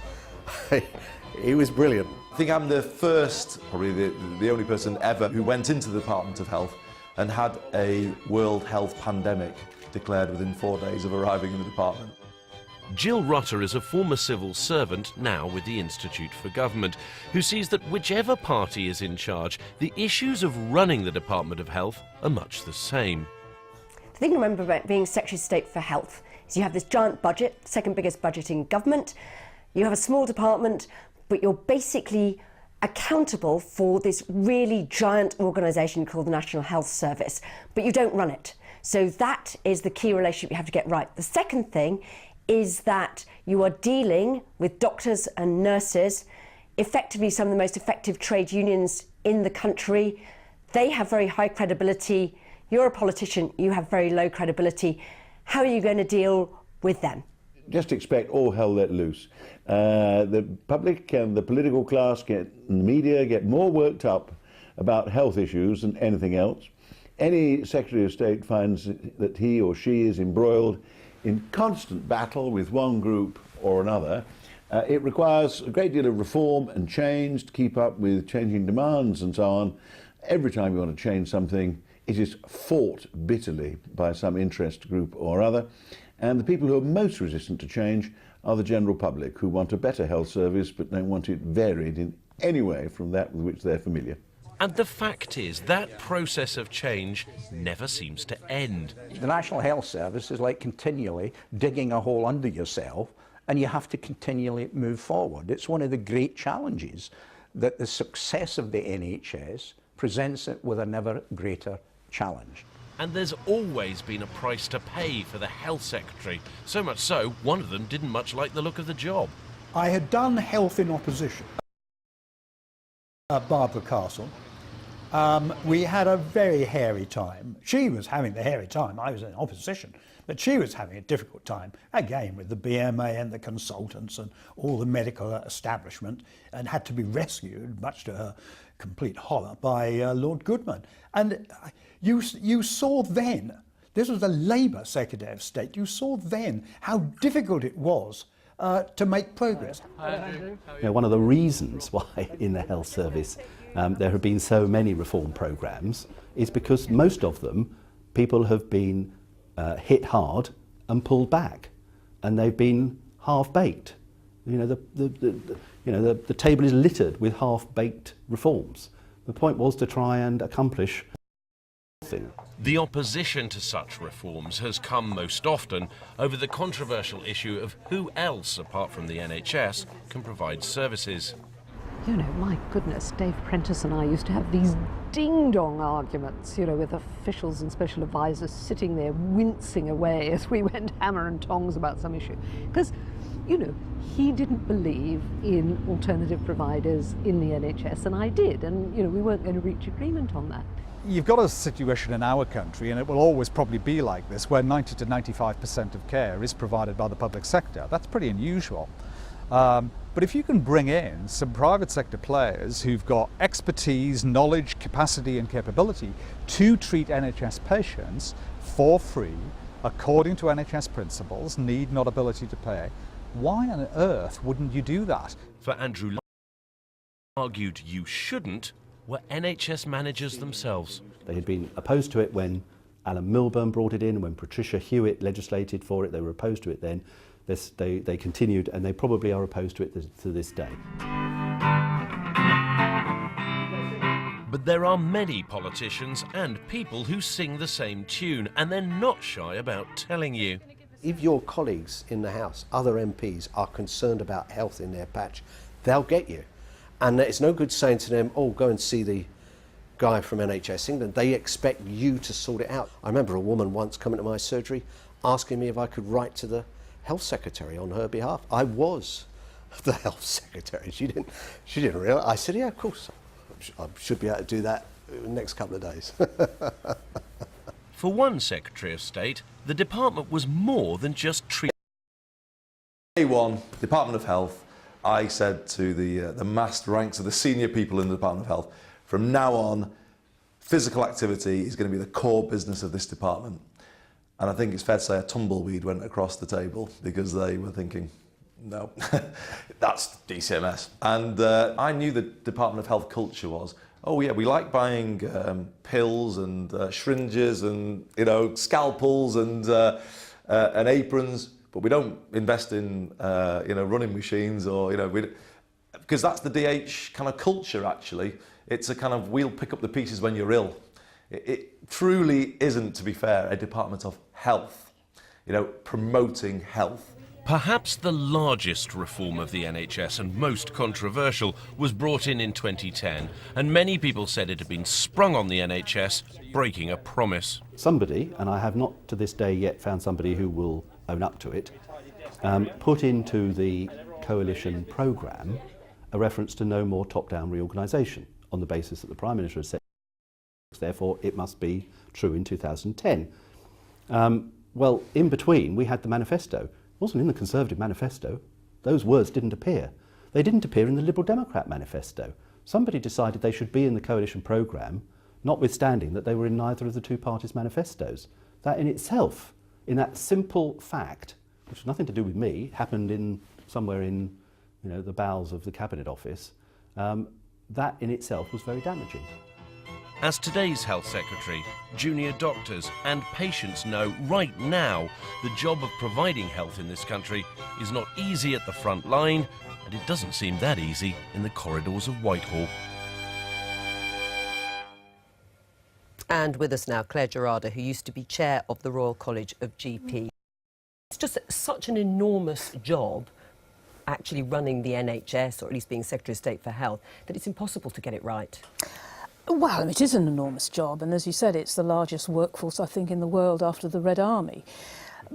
brilliant. I think I'm the first, probably the only person ever who went into the Department of Health and had a World Health pandemic declared within 4 days of arriving in the department. Jill Rutter is a former civil servant, now with the Institute for Government, who sees that whichever party is in charge, the issues of running the Department of Health are much the same. The thing to remember about being Secretary of State for Health is you have this giant budget, second biggest budget in government, you have a small department, but you're basically accountable for this really giant organisation called the National Health Service, but you don't run it. So that is the key relationship you have to get right. The second thing is that you are dealing with doctors and nurses, effectively some of the most effective trade unions in the country. They have very high credibility. You're a politician, you have very low credibility. How are you going to deal with them? Just expect all hell let loose. The public and the political class and the media get more worked up about health issues than anything else. Any Secretary of State finds that he or she is embroiled in constant battle with one group or another. It requires a great deal of reform and change to keep up with changing demands and so on. Every time you want to change something, it is fought bitterly by some interest group or other. And the people who are most resistant to change are the general public, who want a better health service but don't want it varied in any way from that with which they're familiar. And the fact is that process of change never seems to end. The National Health Service is like continually digging a hole under yourself, and you have to continually move forward. It's one of the great challenges that the success of the NHS presents it with a never greater challenge. And there's always been a price to pay for the health secretary. So much so, one of them didn't much like the look of the job. I had done health in opposition at Barbara Castle. We had a very hairy time. She was having the hairy time. I was in opposition, but she was having a difficult time, again, with the BMA and the consultants and all the medical establishment, and had to be rescued, much to her complete horror, by Lord Goodman. And you saw then, this was the Labour Secretary of State, you saw then how difficult it was to make progress. One of the reasons why in the health service there have been so many reform programmes is because most of them, people have been hit hard and pulled back, and they've been half-baked. The table is littered with half-baked reforms. The point was to try and accomplish thing. The opposition to such reforms has come most often over the controversial issue of who else, apart from the NHS, can provide services. You know, my goodness, Dave Prentice and I used to have these ding-dong arguments, with officials and special advisors sitting there wincing away as we went hammer and tongs about some issue. Because, he didn't believe in alternative providers in the NHS, and I did, and, we weren't going to reach agreement on that. You've got a situation in our country, and it will always probably be like this, where 90 to 95% of care is provided by the public sector. That's pretty unusual. But if you can bring in some private sector players who've got expertise, knowledge, capacity and capability to treat NHS patients for free, according to NHS principles, need not ability to pay, why on earth wouldn't you do that? For Andrew, argued you shouldn't, were NHS managers themselves. They had been opposed to it when Alan Milburn brought it in, when Patricia Hewitt legislated for it. They were opposed to it then. They continued, and they probably are opposed to it to this day. But there are many politicians and people who sing the same tune, and they're not shy about telling you. If your colleagues in the House, other MPs, are concerned about health in their patch, they'll get you. And it's no good saying to them, oh, go and see the guy from NHS England. They expect you to sort it out. I remember a woman once coming to my surgery asking me if I could write to the health secretary on her behalf. I was the health secretary. She didn't realise. I said, yeah, of course. I should be able to do that in the next couple of days. For one Secretary of State, the department was more than just treating. Day one, Department of Health, I said to the massed ranks of the senior people in the Department of Health, from now on, physical activity is going to be the core business of this department. And I think it's fair to say a tumbleweed went across the table because they were thinking, no, that's DCMS. And I knew the Department of Health culture was, oh yeah, we like buying pills and syringes and scalpels and aprons, but we don't invest in running machines or because that's the DH kind of culture. Actually, it's a kind of we'll pick up the pieces when you're ill. It truly isn't, to be fair, a department of health, promoting health. Perhaps the largest reform of the NHS and most controversial was brought in 2010, and many people said it had been sprung on the NHS, breaking a promise. Somebody, and I have not to this day yet found somebody who will own up to it, put into the coalition programme a reference to no more top-down reorganisation on the basis that the Prime Minister has said, therefore it must be true in 2010. Well, in between we had the manifesto. It wasn't in the Conservative manifesto. Those words didn't appear. They didn't appear in the Liberal Democrat manifesto. Somebody decided they should be in the coalition programme, notwithstanding that they were in neither of the two parties' manifestos. That in itself, in that simple fact, which has nothing to do with me, happened in somewhere in the bowels of the Cabinet Office, that in itself was very damaging. As today's Health Secretary, junior doctors and patients know right now the job of providing health in this country is not easy at the front line, and it doesn't seem that easy in the corridors of Whitehall. And with us now, Claire Gerarda, who used to be chair of the Royal College of GP. It's just such an enormous job, actually running the NHS, or at least being Secretary of State for Health, that it's impossible to get it right. Well, it is an enormous job, and as you said, it's the largest workforce, I think, in the world after the Red Army.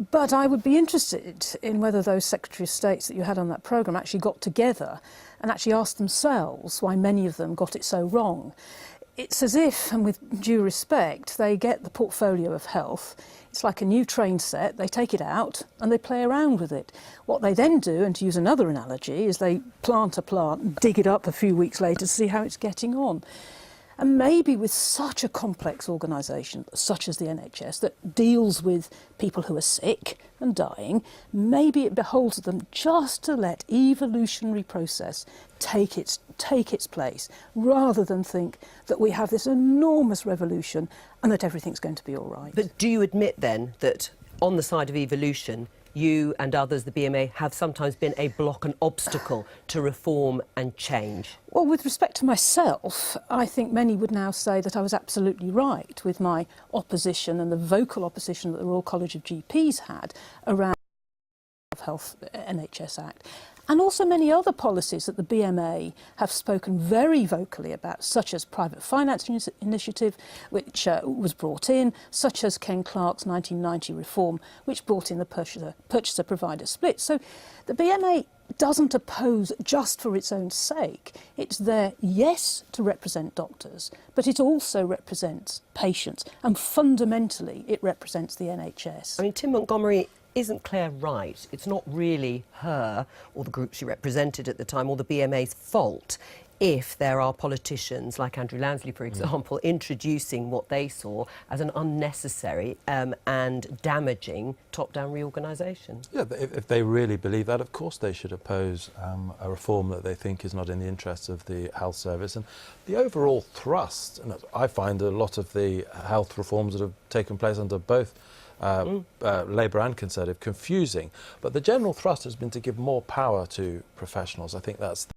But I would be interested in whether those Secretary of States that you had on that programme actually got together and actually asked themselves why many of them got it so wrong. It's as if, and with due respect, they get the portfolio of health. It's like a new train set, they take it out and they play around with it. What they then do, and to use another analogy, is they plant a plant and dig it up a few weeks later to see how it's getting on. And maybe with such a complex organisation, such as the NHS, that deals with people who are sick and dying, maybe it beholds them just to let evolutionary process take its place, rather than think that we have this enormous revolution and that everything's going to be all right. But do you admit then that on the side of evolution, you and others, the BMA, have sometimes been a block and obstacle to reform and change? Well, with respect to myself, I think many would now say that I was absolutely right with my opposition and the vocal opposition that the Royal College of GPs had around the Health NHS Act. And also many other policies that the BMA have spoken very vocally about, such as private finance initiative, which was brought in, such as Ken Clarke's 1990 reform, which brought in the purchaser-provider split. So the BMA doesn't oppose just for its own sake. It's there, yes, to represent doctors, but it also represents patients, and fundamentally it represents the NHS. I mean, Tim Montgomery, isn't Claire right? It's not really her or the group she represented at the time or the BMA's fault if there are politicians like Andrew Lansley, for example, introducing what they saw as an unnecessary and damaging top-down reorganisation. Yeah, if they really believe that, of course they should oppose a reform that they think is not in the interests of the health service. And the overall thrust, and I find a lot of the health reforms that have taken place under both Labour and Conservative confusing, but the general thrust has been to give more power to professionals. I think that's the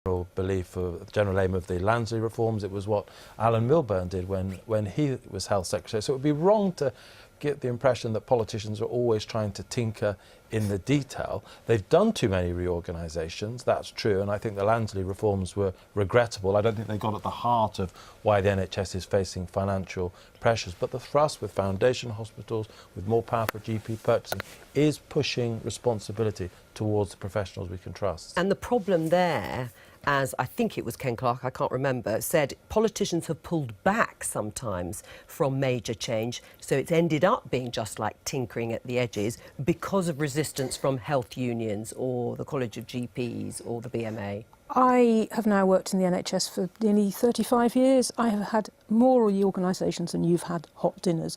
general belief, the general aim of the Lansley reforms. It was what Alan Milburn did when he was Health Secretary. So it would be wrong to get the impression that politicians are always trying to tinker in the detail. They've done too many reorganisations, that's true, and I think the Lansley reforms were regrettable. I don't think they got at the heart of why the NHS is facing financial pressures, but the thrust with foundation hospitals, with more power for GP purchasing, is pushing responsibility towards the professionals we can trust. And the problem there, as I think it was Ken Clarke, I can't remember, said politicians have pulled back sometimes from major change, so it's ended up being just like tinkering at the edges because of resistance from health unions or the College of GPs or the BMA. I have now worked in the NHS for nearly 35 years. I have had more reorganisations than you've had hot dinners.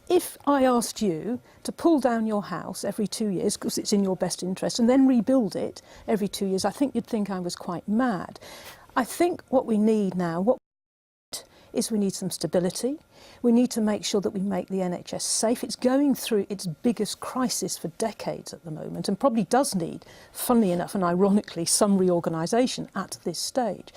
If I asked you to pull down your house every 2 years, because it's in your best interest, and then rebuild it every 2 years, I think you'd think I was quite mad. I think what we need now, is we need some stability. We need to make sure that we make the NHS safe. It's going through its biggest crisis for decades at the moment, and probably does need, funnily enough and ironically, some reorganisation at this stage.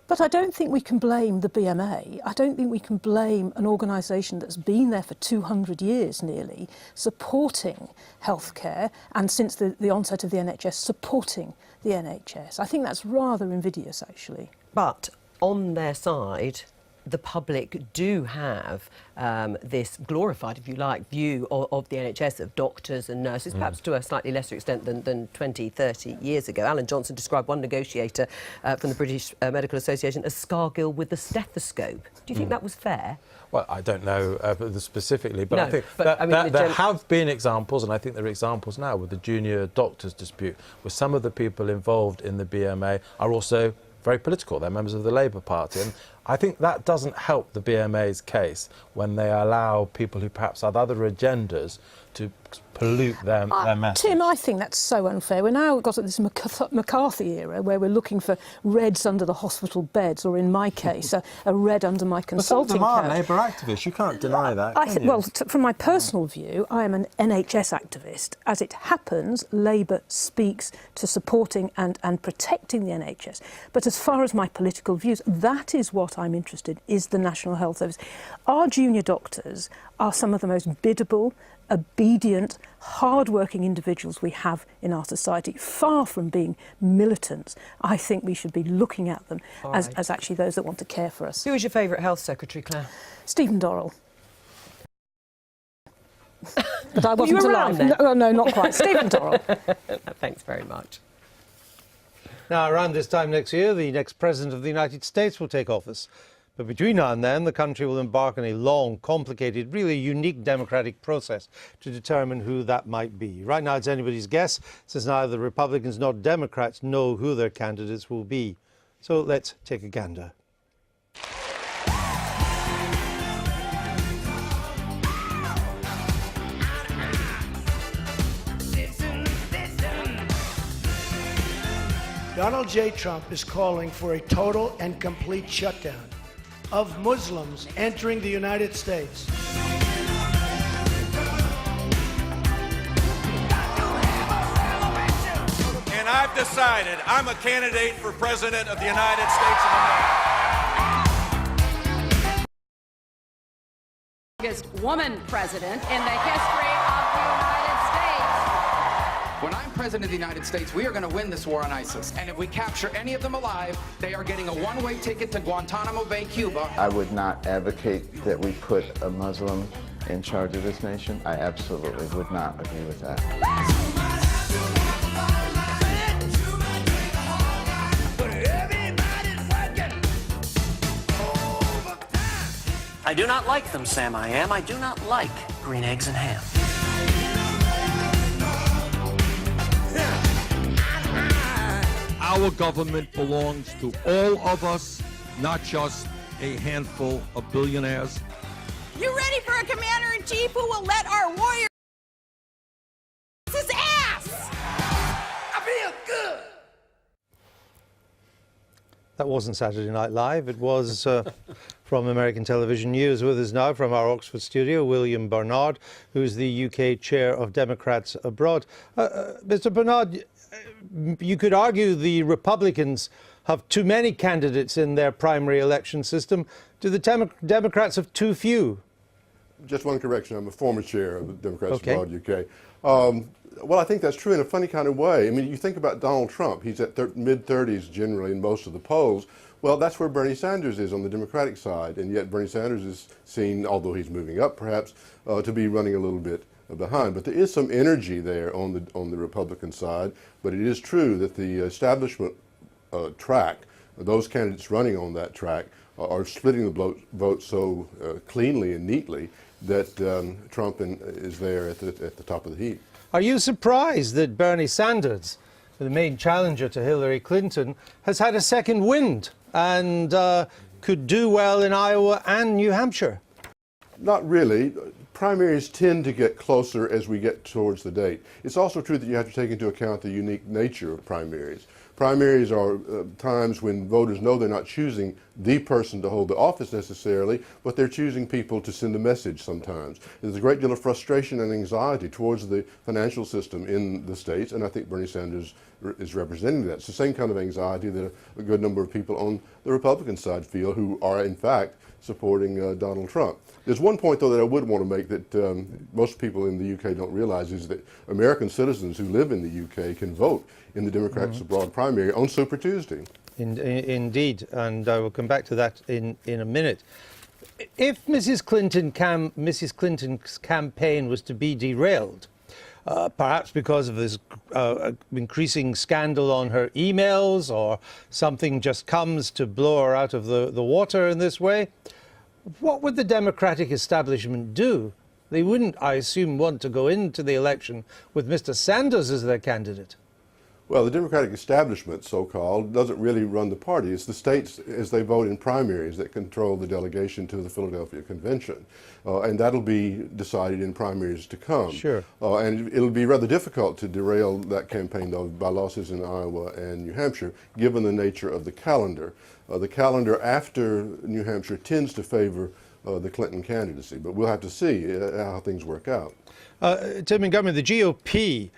But I don't think we can blame the BMA. I don't think we can blame an organisation that's been there for 200 years nearly, supporting healthcare, and since the onset of the NHS, supporting the NHS. I think that's rather invidious, actually. But on their side, the public do have this glorified, if you like, view of the NHS, of doctors and nurses, perhaps to a slightly lesser extent than 20, 30 years ago. Alan Johnson described one negotiator from the British Medical Association as Scargill with a stethoscope. Do you think that was fair? Well, I don't know specifically, but No, I think but, I mean, there have been examples, and I think there are examples now with the junior doctors dispute, where some of the people involved in the BMA are also very political. They're members of the Labour Party. And I think that doesn't help the BMA's case when they allow people who perhaps have other agendas to pollute their message. Tim, I think that's so unfair. We're now got this McCarthy era where we're looking for reds under the hospital beds, or in my case, a red under my consulting couch. couch. Some of them are Labour activists. You can't deny that, can you? Well, from my personal view, I am an NHS activist. As it happens, Labour speaks to supporting and protecting the NHS. But as far as my political views, that is what I'm interested in, is the National Health Service. Our junior doctors are some of the most biddable, obedient, hard-working individuals we have in our society. Far from being militants, I think we should be looking at them as actually those that want to care for us. Who was your favourite health secretary, Claire? Stephen Dorrell. But I wasn't you were alive. around then? No, not quite. Stephen Dorrell. Thanks very much. Now, around this time next year, the next President of the United States will take office. But between now and then, the country will embark on a long, complicated, really unique democratic process to determine who that might be. Right now, it's anybody's guess, since neither the Republicans nor Democrats know who their candidates will be. So let's take a gander. Donald J. Trump is calling for a total and complete shutdown of Muslims entering the United States. And I've decided I'm a candidate for President of the United States of America. Youngest woman president in the history of the United States. When I'm president of the United States, we are going to win this war on ISIS. And if we capture any of them alive, they are getting a one-way ticket to Guantanamo Bay, Cuba. I would not advocate that we put a Muslim in charge of this nation. I absolutely would not agree with that. I do not like them, Sam I am. I do not like green eggs and ham. Our government belongs to all of us, not just a handful of billionaires. You ready for a commander-in-chief who will let our warriors his ass? I feel good. That wasn't Saturday Night Live. It was from American Television News. With us now from our Oxford studio, William Bernard, who's the UK chair of Democrats Abroad. Mr. Bernard, you could argue the Republicans have too many candidates in their primary election system. Do the Democrats have too few? Just one correction. I'm a former chair of the Democrats Abroad UK. Well, I think that's true in a funny kind of way. I mean, you think about Donald Trump. He's at mid-30s generally in most of the polls. Well, that's where Bernie Sanders is on the Democratic side, and yet Bernie Sanders is seen, although he's moving up perhaps, to be running a little bit behind. But there is some energy there on the Republican side. But it is true that the establishment track, those candidates running on that track, are splitting the vote so cleanly and neatly that Trump is there at the top of the heap. Are you surprised that Bernie Sanders, the main challenger to Hillary Clinton, has had a second wind and could do well in Iowa and New Hampshire? Not really. Primaries tend to get closer as we get towards the date. It's also true that you have to take into account the unique nature of primaries. Primaries are times when voters know they're not choosing the person to hold the office necessarily, but they're choosing people to send a message sometimes. There's a great deal of frustration and anxiety towards the financial system in the states, and I think Bernie Sanders is representing that. It's the same kind of anxiety that a good number of people on the Republican side feel, who are in fact supporting Donald Trump. There's one point, though, that I would want to make that most people in the UK don't realize, is that American citizens who live in the UK can vote in the Democrats abroad primary on Super Tuesday. Indeed, and I will come back to that in a minute. If Mrs. Clinton's campaign was to be derailed, perhaps because of this increasing scandal on her emails, or something just comes to blow her out of the water in this way, what would the Democratic establishment do? They wouldn't, I assume, want to go into the election with Mr. Sanders as their candidate. Well, the Democratic establishment, so-called, doesn't really run the party. It's the states, as they vote in primaries, that control the delegation to the Philadelphia Convention. And that'll be decided in primaries to come. Sure. And it'll be rather difficult to derail that campaign, though, by losses in Iowa and New Hampshire, given the nature of the calendar. The calendar after New Hampshire tends to favor the Clinton candidacy, but we'll have to see how things work out. Tim Montgomery, the GOP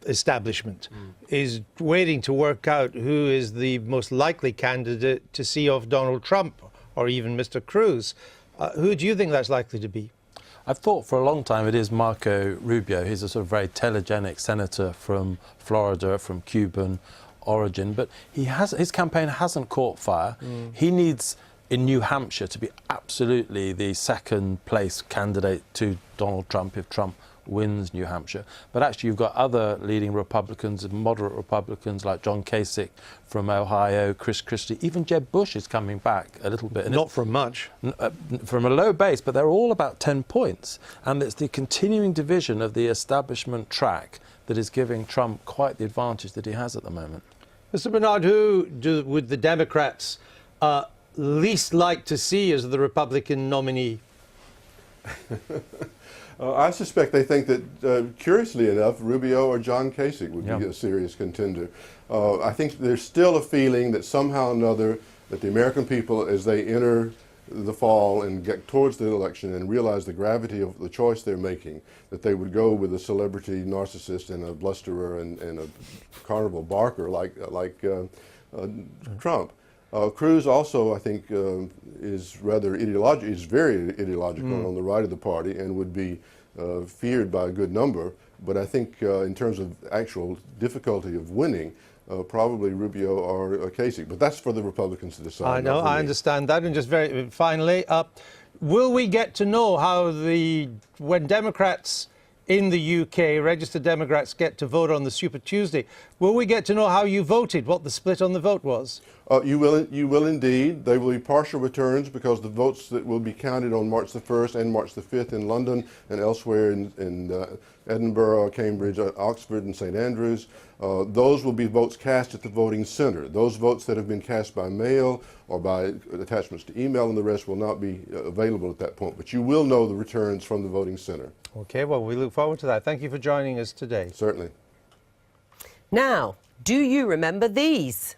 establishment is waiting to work out who is the most likely candidate to see off Donald Trump or even Mr. Cruz. Who do you think that's likely to be? I've thought for a long time it is Marco Rubio. He's a sort of very telegenic senator from Florida, from Cuban origin, but his campaign hasn't caught fire. He needs, in New Hampshire, to be absolutely the second place candidate to Donald Trump if Trump wins New Hampshire. But actually you've got other leading Republicans, moderate Republicans like John Kasich from Ohio, Chris Christie, even Jeb Bush is coming back a little bit. Not from much. From a low base, but they're all about 10 points. And it's the continuing division of the establishment track that is giving Trump quite the advantage that he has at the moment. Mr. Bernard, who would the Democrats least like to see as the Republican nominee? I suspect they think that, curiously enough, Rubio or John Kasich would be a serious contender. I think there's still a feeling that somehow or another that the American people, as they enter the fall and get towards the election and realize the gravity of the choice they're making, that they would go with a celebrity narcissist and a blusterer and a carnival barker like Trump. Cruz also, I think, is rather ideological. He's very ideological on the right of the party and would be feared by a good number. But I think in terms of actual difficulty of winning, probably Rubio or Kasich. But that's for the Republicans to decide. I know, I understand that. And just very finally, will we get to know how when Democrats in the UK, registered Democrats, get to vote on the Super Tuesday, will we get to know how you voted, what the split on the vote was? You will indeed. They will be partial returns because the votes that will be counted on March the 1st and March the 5th in London and elsewhere in Edinburgh, Cambridge, Oxford and St Andrews, those will be votes cast at the voting center. Those votes that have been cast by mail or by attachments to email and the rest will not be available at that point, but you will know the returns from the voting center. Okay, well, we look forward to that. Thank you for joining us today. Certainly. Now, do you remember these?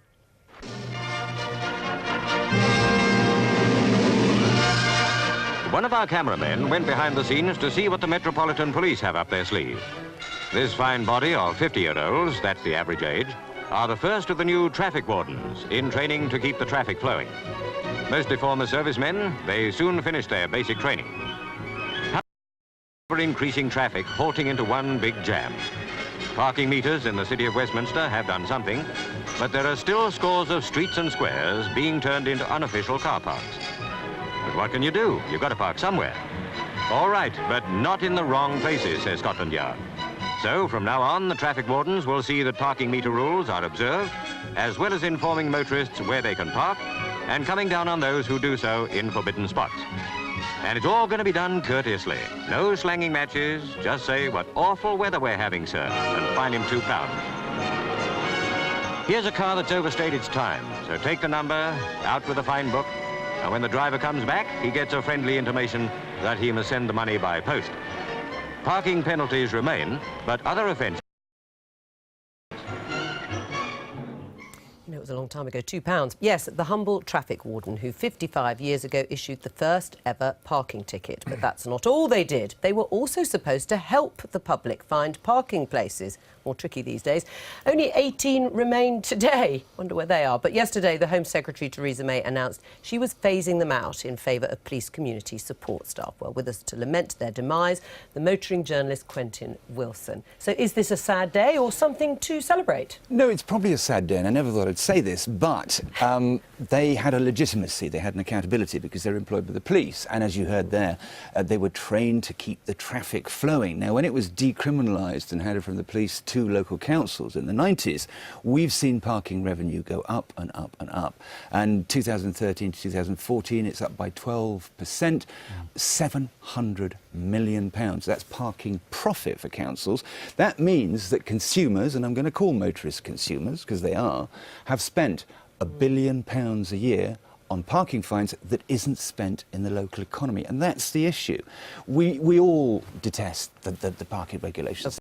One of our cameramen went behind the scenes to see what the Metropolitan Police have up their sleeve. This fine body of 50-year-olds, that's the average age, are the first of the new traffic wardens in training to keep the traffic flowing. Mostly former servicemen, they soon finish their basic training. Increasing traffic halting into one big jam. Parking meters in the city of Westminster have done something, but there are still scores of streets and squares being turned into unofficial car parks. But what can you do? You've got to park somewhere. All right, but not in the wrong places, says Scotland Yard. So from now on, the traffic wardens will see that parking meter rules are observed, as well as informing motorists where they can park and coming down on those who do so in forbidden spots. And it's all going to be done courteously. No slanging matches. Just say what awful weather we're having, sir, and fine him £2. Here's a car that's overstayed its time. So take the number, out with a fine book, and when the driver comes back, he gets a friendly intimation that he must send the money by post. Parking penalties remain, but other offences. was a long time ago. £2. Yes, the humble traffic warden who 55 years ago issued the first ever parking ticket. But that's not all they did. They were also supposed to help the public find parking places. More tricky these days. Only 18 remain today. Wonder where they are. But yesterday, the Home Secretary, Theresa May, announced she was phasing them out in favour of police community support staff. Well, with us to lament their demise, the motoring journalist Quentin Wilson. So is this a sad day or something to celebrate? No, it's probably a sad day, and I never thought I'd say this, but they had a legitimacy, they had an accountability because they're employed by the police. And as you heard there, they were trained to keep the traffic flowing. Now, when it was decriminalised and handed from the police to local councils in the 90s, we've seen parking revenue go up and up and up. And 2013 to 2014, it's up by 12%, £700 million. That's parking profit for councils. That means that consumers, and I'm going to call motorists consumers because they are, have spent £1 billion a year on parking fines that isn't spent in the local economy. And that's the issue. We all detest the parking regulations.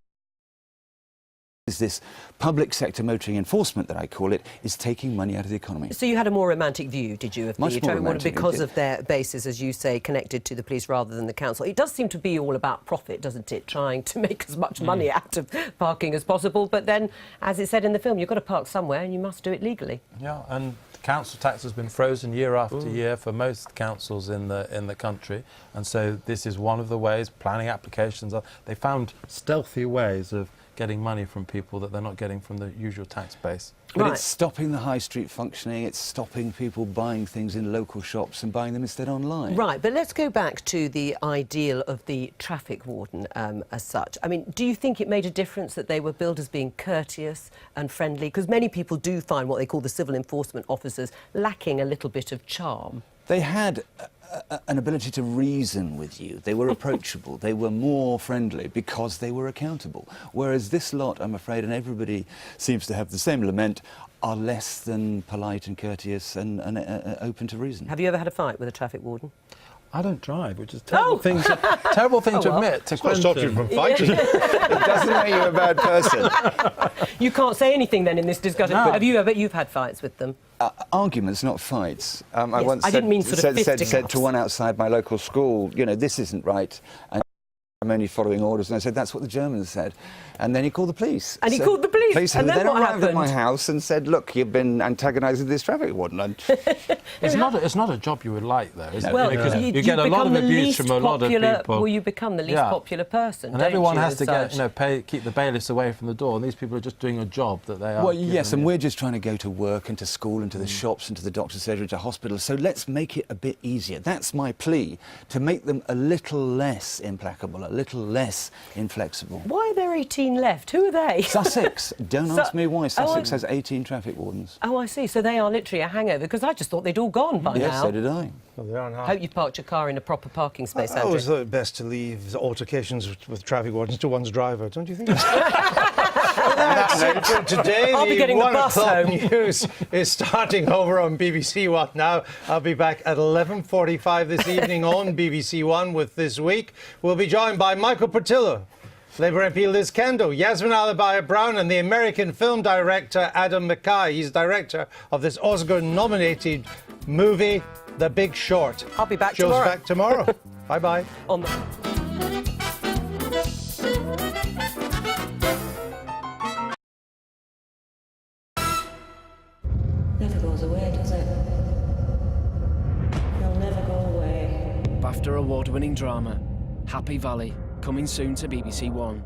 Is this public sector motoring enforcement, that I call it, is taking money out of the economy. So you had a more romantic view, did you, of the traffic warden because of their bases, as you say, connected to the police rather than the council? It does seem to be all about profit, doesn't it? Trying to make as much money out of parking as possible. But then, as it said in the film, you've got to park somewhere and you must do it legally. Yeah, and the council tax has been frozen year after year for most councils in the country. And so this is one of the ways planning applications are. They found stealthy ways of getting money from people that they're not getting from the usual tax base. But it's stopping the high street functioning, it's stopping people buying things in local shops and buying them instead online. Right, but let's go back to the ideal of the traffic warden as such. I mean, do you think it made a difference that they were billed as being courteous and friendly? Because many people do find what they call the civil enforcement officers lacking a little bit of charm. They had an ability to reason with you. They were approachable. They were more friendly because they were accountable. Whereas this lot, I'm afraid, and everybody seems to have the same lament, are less than polite and courteous and open to reason. Have you ever had a fight with a traffic warden? I don't drive, which is a terrible thing to admit. It's not stopped you from fighting. It doesn't make you a bad person. You can't say anything then in this discussion. No. You've had fights with them? Arguments, not fights. I once said to one outside my local school, you know, this isn't right. And I'm only following orders. And I said, that's what the Germans said. And then he called the police. And he called the police? And then arrived at my house and said, look, you've been antagonising this traffic warden. It's not a job you would like, though, is it? Well, because you get a lot of abuse from a lot of people. Well, you become the least popular person, and everyone has to keep the bailiffs away from the door, and these people are just doing a job that they are. Well, yes, and we're just trying to go to work and to school and to the shops and to the doctor's surgery, to hospitals, so let's make it a bit easier. That's my plea, to make them a little less implacable, a little less inflexible. Why are there 18 left? Who are they? Sussex. Don't ask me why. Sussex has 18 traffic wardens. Oh, I see. So they are literally a hangover, because I just thought they'd all gone by now. Yes, so did I. Well, they are now. I hope you parked your car in a proper parking space, Andrew. I always thought it best to leave altercations with traffic wardens to one's driver, don't you think? Today, I'll be getting the bus home. News is starting over on BBC One now. I'll be back at 11:45 this evening on BBC One with This Week. We'll be joined by Michael Portillo, Labour MP Liz Kendall, Yasmin Alibaya-Brown and the American film director Adam McKay. He's director of this Oscar-nominated movie, The Big Short. I'll be back tomorrow. Show's back tomorrow. Bye-bye. Never goes away, does it? It'll never go away. BAFTA award-winning drama, Happy Valley, coming soon to BBC One.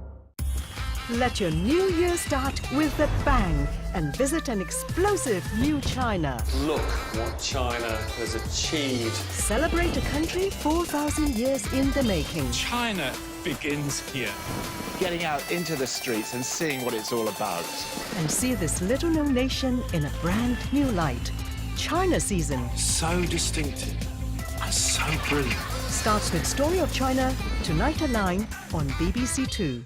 Let your new year start with a bang and visit an explosive new China. Look what China has achieved. Celebrate a country 4,000 years in the making. China begins here. Getting out into the streets and seeing what it's all about. And see this little-known nation in a brand new light. China season. So distinctive and so brilliant. Starts with Story of China, tonight at 9 on BBC Two.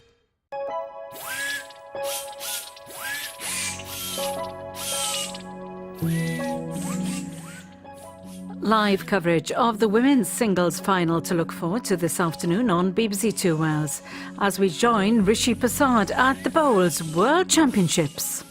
Live coverage of the women's singles final to look forward to this afternoon on BBC Two Wales as we join Rishi Prasad at the Bowls World Championships.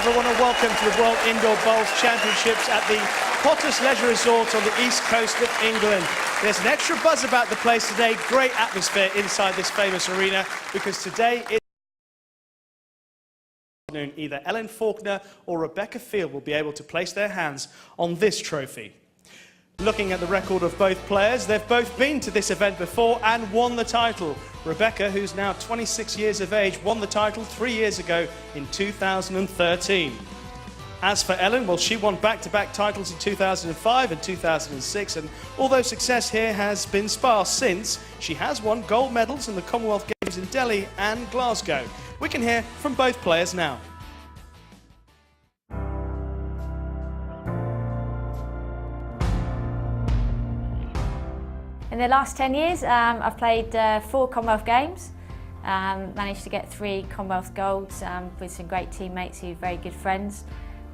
everyone, and welcome to the World Indoor Bowls Championships at the Potters Leisure Resort on the east coast of England. There's an extra buzz about the place today, great atmosphere inside this famous arena, because today either Ellen Faulkner or Rebecca Field will be able to place their hands on this trophy. Looking at the record of both players, they've both been to this event before and won the title. Rebecca, who's now 26 years of age, won the title 3 years ago in 2013. As for Ellen, well, she won back-to-back titles in 2005 and 2006, and although success here has been sparse since, she has won gold medals in the Commonwealth Games in Delhi and Glasgow. We can hear from both players now. In the last 10 years, I've played 4 Commonwealth Games, managed to get 3 Commonwealth golds with some great teammates who are very good friends.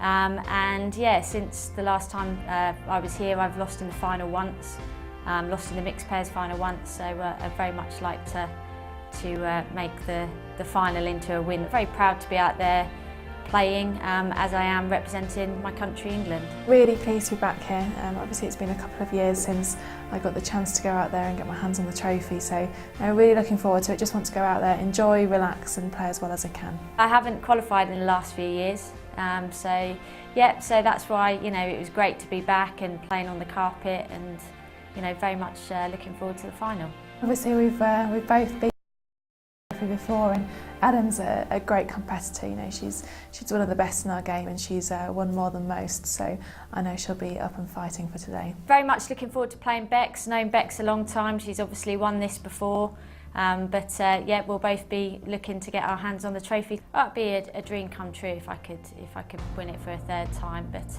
And yeah, since the last time I was here, I've lost in the final once, lost in the mixed pairs final once, so I'd very much like to make the final into a win. Very proud to be out there playing as I am representing my country, England. Really pleased to be back here. Obviously it's been a couple of years since I got the chance to go out there and get my hands on the trophy, so I'm really looking forward to it. Just want to go out there, enjoy, relax and play as well as I can. I haven't qualified in the last few years, so that's why, you know, it was great to be back and playing on the carpet, and you know, very much looking forward to the final. Obviously we've both been before, and Adam's a great competitor. You know, she's one of the best in our game, and she's won more than most, so I know she'll be up and fighting for today. Very much looking forward to playing Bex. Known Bex a long time, she's obviously won this before, but yeah, we'll both be looking to get our hands on the trophy. That'd be a dream come true if I could win it for a 3rd time, but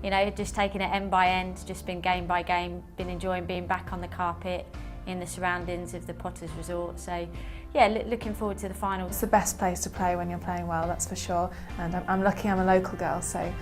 you know, just taking it end by end, just been game by game, been enjoying being back on the carpet in the surroundings of the Potters Resort, so yeah, looking forward to the final. It's the best place to play when you're playing well, that's for sure, and I'm lucky I'm a local girl, so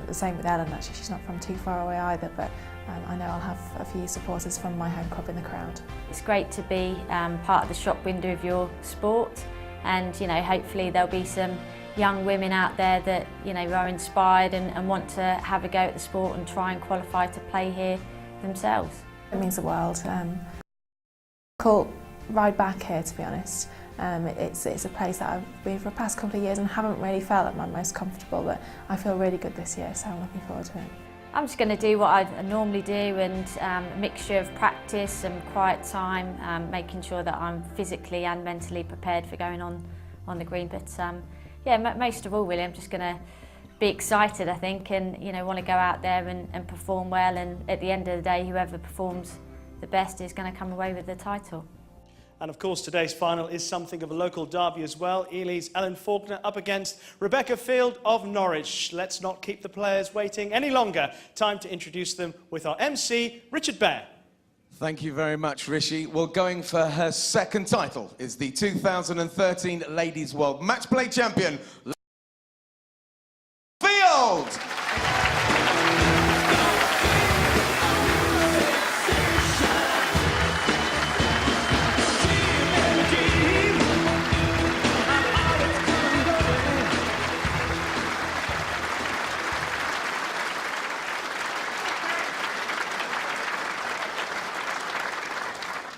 the same with Ellen actually, she's not from too far away either, but I know I'll have a few supporters from my home club in the crowd. It's great to be part of the shop window of your sport, and you know, hopefully there'll be some young women out there that, you know, are inspired and want to have a go at the sport and try and qualify to play here themselves. It means the world. Cool ride back here, to be honest. It's a place that I've been for the past couple of years and haven't really felt at my most comfortable, but I feel really good this year, so I'm looking forward to it. I'm just going to do what I normally do, and a mixture of practice and quiet time, making sure that I'm physically and mentally prepared for going on the green. But yeah, most of all, really, I'm just going to be excited, I think, and you know, want to go out there and perform well, and at the end of the day, whoever performs the best is going to come away with the title. And of course, today's final is something of a local derby as well. Ely's Ellen Faulkner up against Rebecca Field of Norwich. Let's not keep the players waiting any longer. Time to introduce them with our MC, Richard Bear. Thank you very much, Rishi. Well, going for her 2nd title is the 2013 Ladies World Match Play Champion, Field!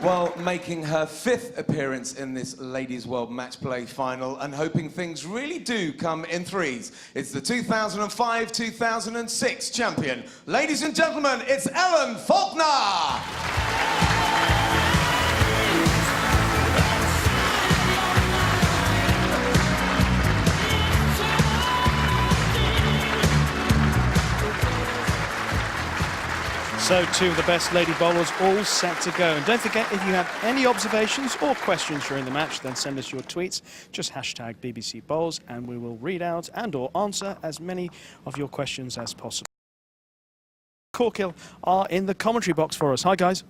Well, making her 5th appearance in this Ladies World Match Play final and hoping things really do come in threes. It's the 2005-2006 champion. Ladies and gentlemen, it's Ellen Faulkner! So 2 of the best lady bowlers all set to go. And don't forget, if you have any observations or questions during the match, then send us your tweets. Just hashtag BBC Bowls, and we will read out and or answer as many of your questions as possible. Corkill are in the commentary box for us. Hi, guys.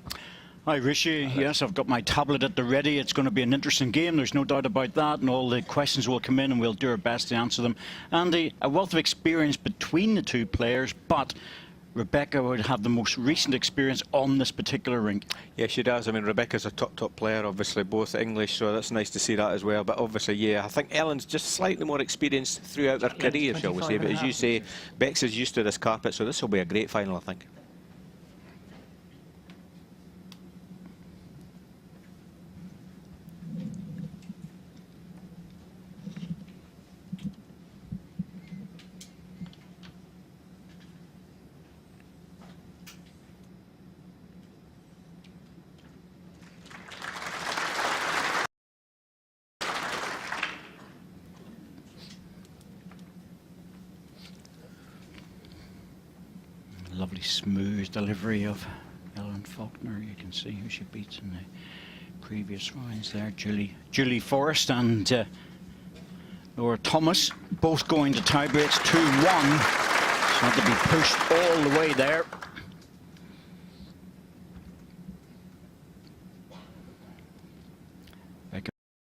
Hi, Rishi. Yes, I've got my tablet at the ready. It's going to be an interesting game. There's no doubt about that. And all the questions will come in and we'll do our best to answer them. Andy, a wealth of experience between the 2 players, but Rebecca would have the most recent experience on this particular rink. Yeah, she does. I mean, Rebecca's a top player, obviously, both English, so that's nice to see that as well. But obviously, yeah, I think Ellen's just slightly more experienced throughout their career, shall we say. But as you say, Bex is used to this carpet, so this will be a great final, I think. Lovely smooth delivery of Ellen Faulkner. You can see who she beats in the previous rounds there. Julie Forrest and Laura Thomas both going to tie breaks 2-1. She had to be pushed all the way there.